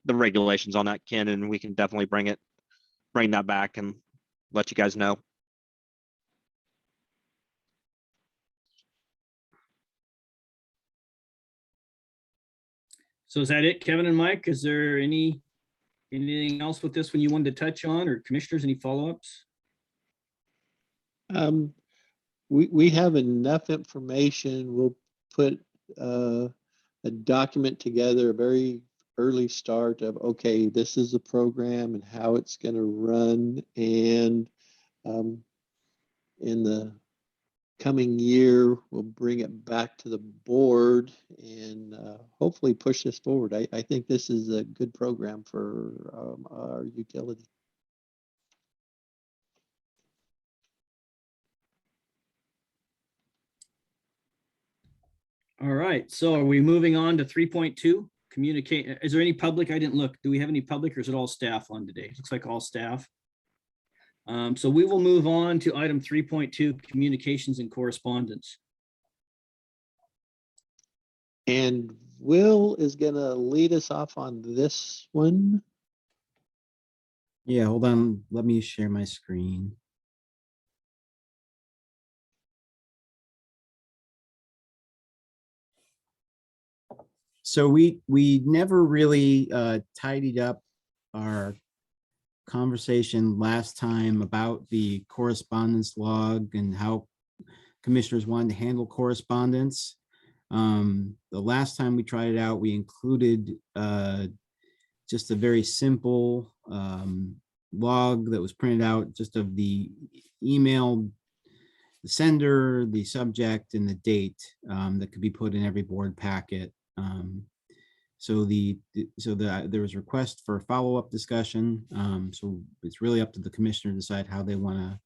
the regulations on that, Ken, and we can definitely bring that back and let you guys know. So is that it, Kevin and Mike? Is there anything else with this one you wanted to touch on, or commissioners, any follow-ups? We have enough information. We'll put a document together, a very early start of, okay, this is the program and how it's going to run. And in the coming year, we'll bring it back to the board and hopefully push this forward. I think this is a good program for our utility. All right, so are we moving on to 3.2? Communicate, is there any public? I didn't look. Do we have any public or is it all staff on today? Looks like all staff. So we will move on to item 3.2, communications and correspondence. And Will is gonna lead us off on this one. Yeah, hold on. Let me share my screen. So we never really tidied up our conversation last time about the correspondence log and how commissioners wanted to handle correspondence. The last time we tried it out, we included just a very simple log that was printed out just of the email, the sender, the subject, and the date that could be put in every board packet. So there was a request for a follow-up discussion. So it's really up to the commissioner to decide how they want to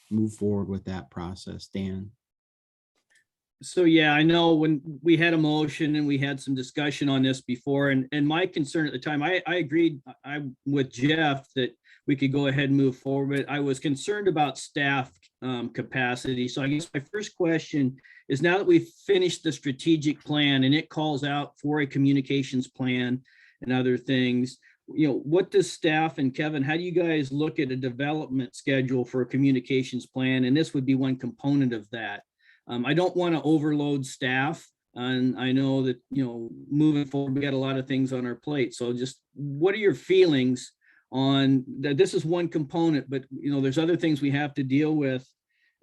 move forward with that process. Dan. So yeah, I know when we had a motion and we had some discussion on this before, and my concern at the time, I agreed with Jeff that we could go ahead and move forward. I was concerned about staff capacity. So I guess my first question is, now that we've finished the strategic plan and it calls out for a communications plan and other things, you know, what does staff, and Kevin, how do you guys look at a development schedule for a communications plan? And this would be one component of that. I don't want to overload staff, and I know that, you know, moving forward, we got a lot of things on our plate. So just what are your feelings on that? This is one component, but you know, there's other things we have to deal with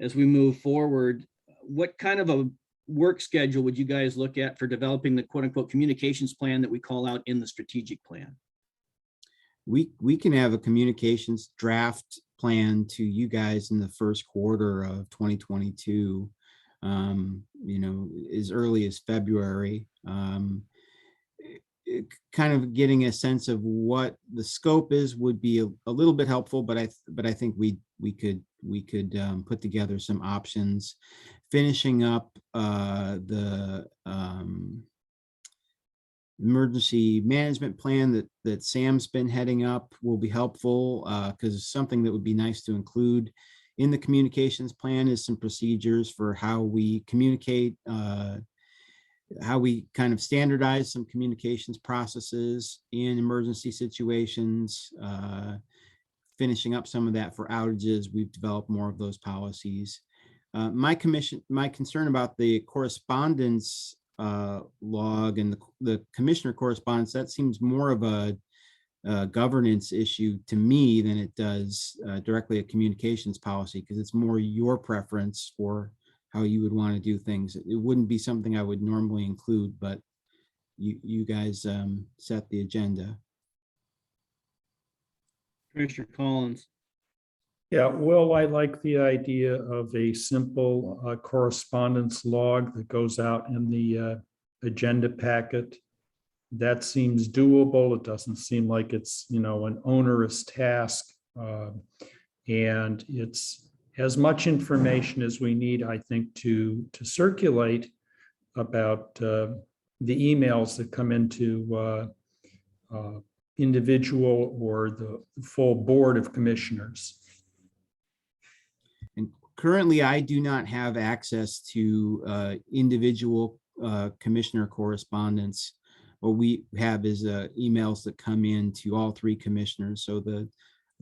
as we move forward. What kind of a work schedule would you guys look at for developing the quote unquote communications plan that we call out in the strategic plan? We can have a communications draft plan to you guys in the first quarter of 2022. You know, as early as February, kind of getting a sense of what the scope is would be a little bit helpful, but I think we could put together some options. Finishing up the emergency management plan that Sam's been heading up will be helpful, because something that would be nice to include in the communications plan is some procedures for how we communicate, how we kind of standardize some communications processes in emergency situations. Finishing up some of that for outages, we've developed more of those policies. My concern about the correspondence log and the commissioner correspondence, that seems more of a governance issue to me than it does directly a communications policy, because it's more your preference for how you would want to do things. It wouldn't be something I would normally include, but you guys set the agenda. Commissioner Collins. Yeah, well, I like the idea of a simple correspondence log that goes out in the agenda packet. That seems doable. It doesn't seem like it's, you know, an onerous task. And it's as much information as we need, I think, to circulate about the emails that come into individual or the full board of commissioners. And currently, I do not have access to individual commissioner correspondence. What we have is emails that come in to all three commissioners. So the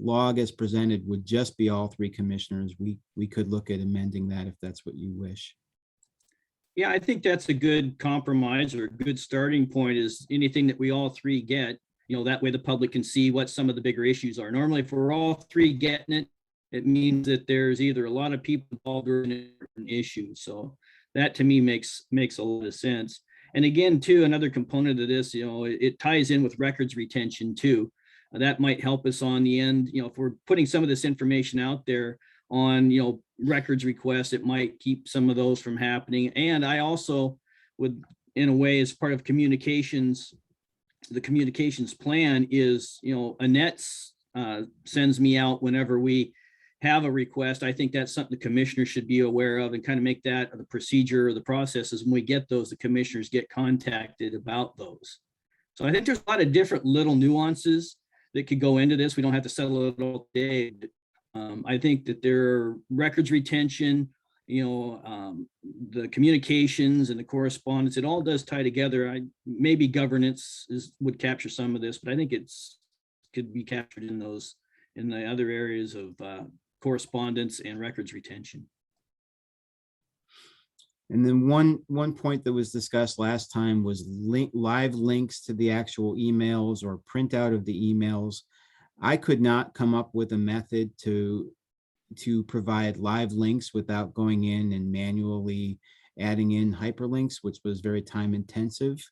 log as presented would just be all three commissioners. We could look at amending that if that's what you wish. Yeah, I think that's a good compromise, or a good starting point, is anything that we all three get, you know, that way the public can see what some of the bigger issues are. Normally, if we're all three getting it, it means that there's either a lot of people involved or an issue. So that to me makes a lot of sense. And again, too, another component of this, you know, it ties in with records retention too. That might help us on the end, you know, if we're putting some of this information out there on, you know, records requests, it might keep some of those from happening. And I also would, in a way, as part of communications, the communications plan is, you know, Annette sends me out whenever we have a request, I think that's something the commissioners should be aware of and kind of make that the procedure or the process is when we get those, the commissioners get contacted about those. So I think there's a lot of different little nuances that could go into this. We don't have to settle it all today. I think that there are records retention, the communications and the correspondence, it all does tie together. Maybe governance would capture some of this, but I think could be captured in the other areas of correspondence and records retention. And then one point that was discussed last time was live links to the actual emails or printout of the emails. I could not come up with a method to provide live links without going in and manually adding in hyperlinks, which was very time intensive.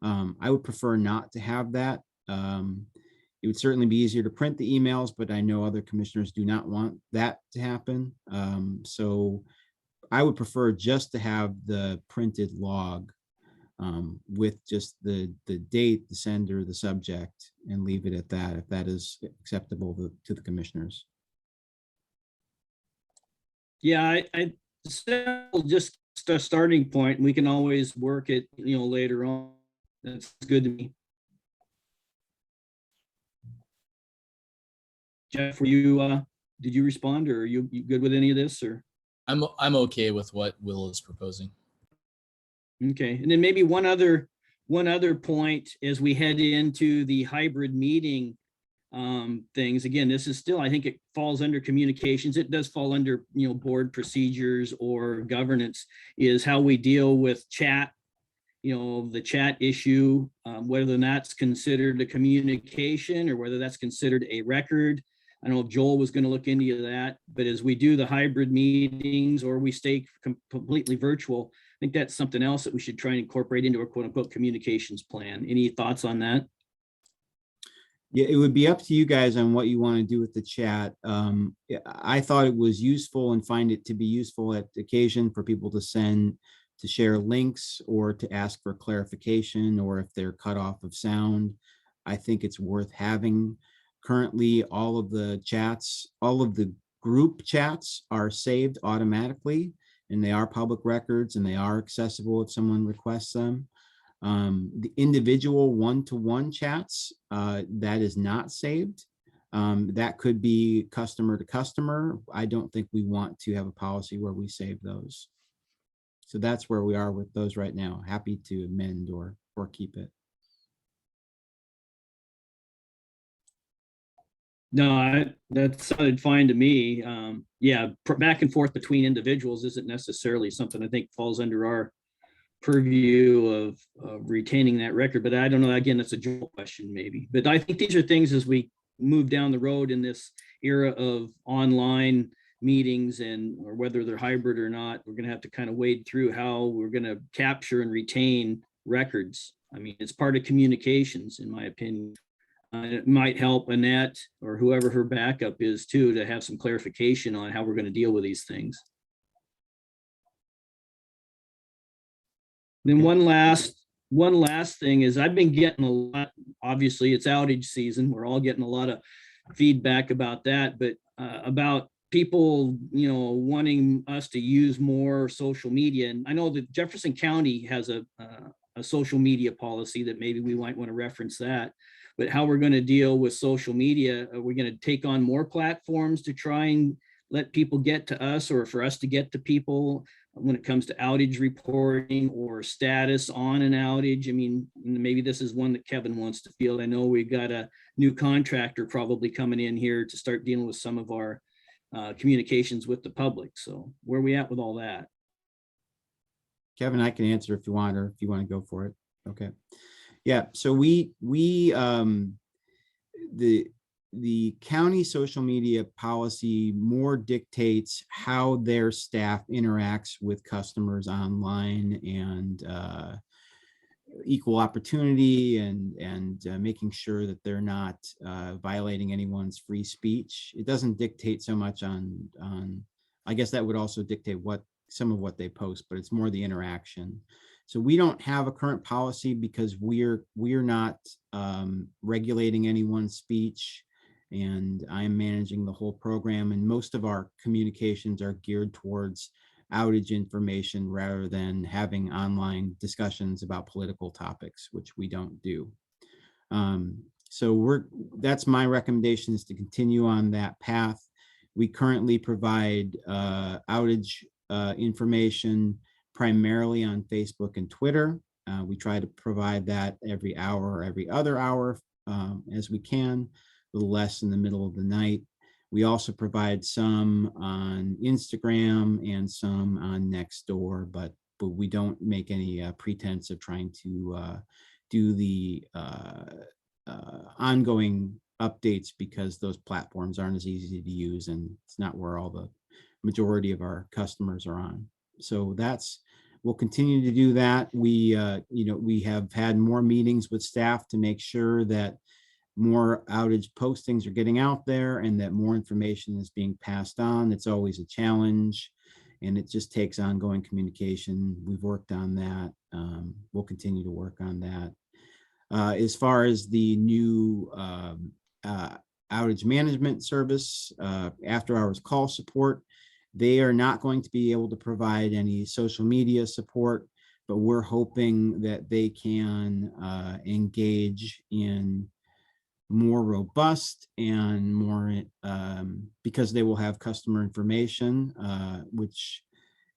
I would prefer not to have that. It would certainly be easier to print the emails, but I know other commissioners do not want that to happen. So I would prefer just to have the printed log with just the date, the sender, the subject, and leave it at that, if that is acceptable to the commissioners. Yeah, I still just a starting point. We can always work it, later on. That's good to me. Jeff, did you respond, or are you good with any of this, or? I'm okay with what Will is proposing. Okay, and then maybe one other point as we head into the hybrid meeting things. Again, this is still, I think it falls under communications. It does fall under, board procedures or governance, is how we deal with chat, the chat issue, whether that's considered a communication or whether that's considered a record. I don't know if Joel was going to look into that, but as we do the hybrid meetings or we stay completely virtual, I think that's something else that we should try and incorporate into our quote unquote communications plan. Any thoughts on that? Yeah, it would be up to you guys on what you want to do with the chat. I thought it was useful and find it to be useful at occasion for people to share links or to ask for clarification, or if they're cut off of sound. I think it's worth having. Currently, all of the group chats are saved automatically, and they are public records and they are accessible if someone requests them. The individual one-to-one chats, that is not saved. That could be customer to customer. I don't think we want to have a policy where we save those. So that's where we are with those right now. Happy to amend or keep it. No, that sounded fine to me. Yeah, back and forth between individuals isn't necessarily something I think falls under our purview of retaining that record, but I don't know. Again, that's a Joel question maybe. But I think these are things as we move down the road in this era of online meetings, or whether they're hybrid or not, we're going to have to kind of wade through how we're going to capture and retain records. I mean, it's part of communications, in my opinion. It might help Annette or whoever her backup is too, to have some clarification on how we're going to deal with these things. Then one last thing is I've been getting a lot, obviously it's outage season. We're all getting a lot of feedback about that, but about people, wanting us to use more social media. And I know that Jefferson County has a social media policy that maybe we might want to reference that. But how we're going to deal with social media, are we going to take on more platforms to try and let people get to us, or for us to get to people when it comes to outage reporting or status on an outage? I mean, maybe this is one that Kevin wants to field. I know we've got a new contractor probably coming in here to start dealing with some of our communications with the public. So where are we at with all that? Kevin, I can answer if you want, or if you want to go for it. Okay. Yeah, so the county social media policy more dictates how their staff interacts with customers online, and equal opportunity, and making sure that they're not violating anyone's free speech. It doesn't dictate so much on I guess that would also dictate some of what they post, but it's more the interaction. So we don't have a current policy because we're not regulating anyone's speech, and I'm managing the whole program, and most of our communications are geared towards outage information rather than having online discussions about political topics, which we don't do. So that's my recommendation, is to continue on that path. We currently provide outage information primarily on Facebook and Twitter. We try to provide that every hour or every other hour as we can, a little less in the middle of the night. We also provide some on Instagram and some on Nextdoor, but we don't make any pretense of trying to do the ongoing updates, because those platforms aren't as easy to use, and it's not where all the majority of our customers are on. So we'll continue to do that. We have had more meetings with staff to make sure that more outage postings are getting out there and that more information is being passed on. It's always a challenge, and it just takes ongoing communication. We've worked on that. We'll continue to work on that. As far as the new outage management service, after hours call support, they are not going to be able to provide any social media support, but we're hoping that they can engage in more robust and more, because they will have customer information, which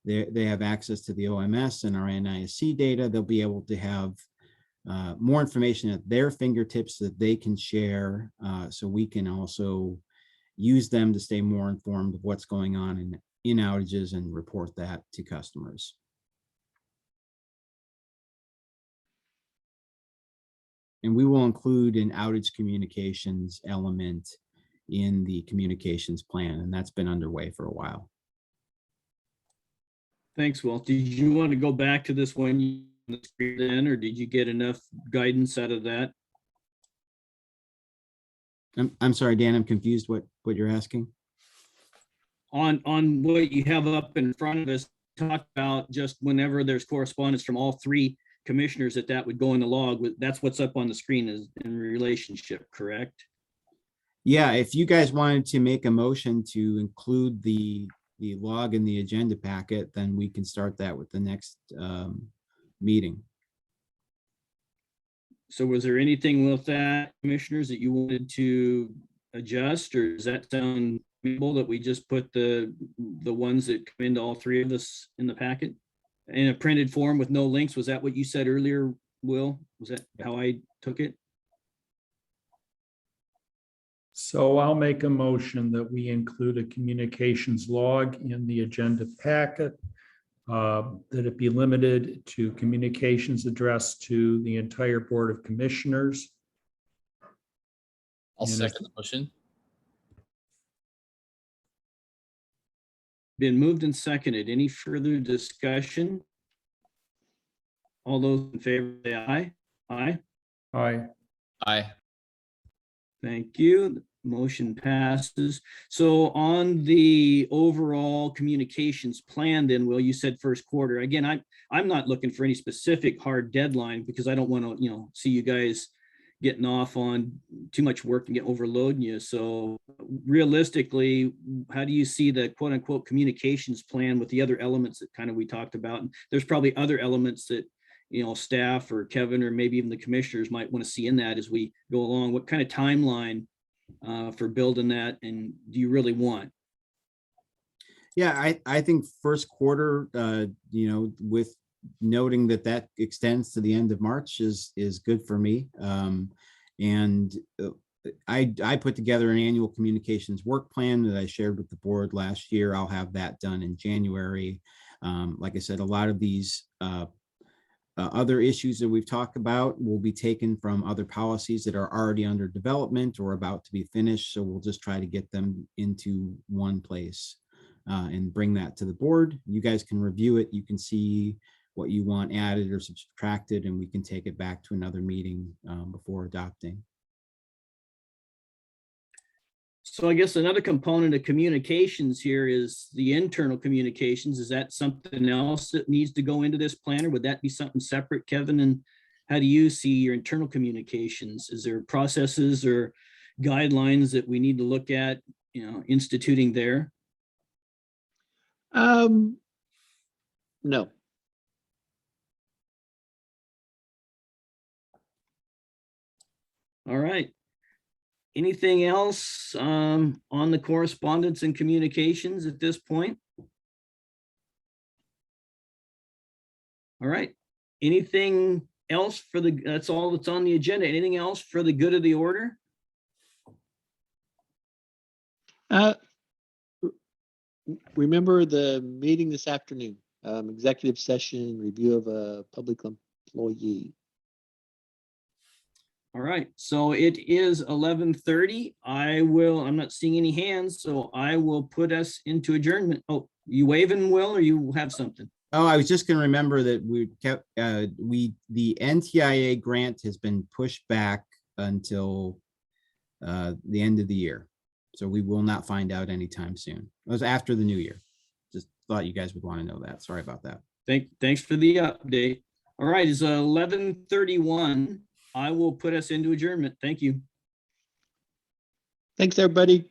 they have access to the OMS and our NISC data. They'll be able to have more information at their fingertips that they can share, so we can also use them to stay more informed of what's going on in outages and report that to customers. And we will include an outage communications element in the communications plan, and that's been underway for a while. Thanks, Walt. Did you want to go back to this one then, or did you get enough guidance out of that? I'm sorry, Dan, I'm confused what you're asking. On what you have up in front of us, talk about just whenever there's correspondence from all three commissioners that would go in the log. That's what's up on the screen is in relationship, correct? Yeah, if you guys wanted to make a motion to include the log in the agenda packet, then we can start that with the next meeting. So was there anything with that, commissioners, that you wanted to adjust, or does that sound reasonable that we just put the ones that come into all three of us in the packet in a printed form with no links? Was that what you said earlier, Will? Was that how I took it? So I'll make a motion that we include a communications log in the agenda packet, that it be limited to communications addressed to the entire Board of Commissioners. I'll And second the motion. Been moved and seconded. Any further discussion? All those in favor say aye. Aye. Aye. Aye. Thank you. Motion passes. So on the overall communications plan, then, Will, you said first quarter. Again, I'm not looking for any specific hard deadline, because I don't want to, see you guys getting off on too much work and get overloading you. So realistically, how do you see the quote unquote communications plan with the other elements that kind of we talked about? And there's probably other elements that, staff or Kevin or maybe even the commissioners might want to see in that as we go along. What kind of timeline for building that, and do you really want? Yeah, I think first quarter, with noting that extends to the end of March is good for me. And I put together an annual communications work plan that I shared with the board last year. I'll have that done in January. Like I said, a lot of these other issues that we've talked about will be taken from other policies that are already under development or about to be finished. So we'll just try to get them into one place and bring that to the board. You guys can review it. You can see what you want added or subtracted, and we can take it back to another meeting before adopting. So I guess another component of communications here is the internal communications. Is that something else that needs to go into this plan, or would that be something separate, Kevin? And how do you see your internal communications? Is there processes or guidelines that we need to look at, instituting there? No. All right. Anything else on the correspondence and communications at this point? All right. Anything else that's all that's on the agenda. Anything else for the good of the order? Remember the meeting this afternoon, executive session, review of a public employee. All right, so it is 11:30. I'm not seeing any hands, so I will put us into adjournment. Oh, you waving, Will, or you have something? Oh, I was just gonna remember that we kept, the NTIA grant has been pushed back until the end of the year. So we will not find out anytime soon. It was after the new year. Just thought you guys would want to know that. Sorry about that. Thanks for the update. All right, it's 11:31. I will put us into adjournment. Thank you. Thanks, everybody.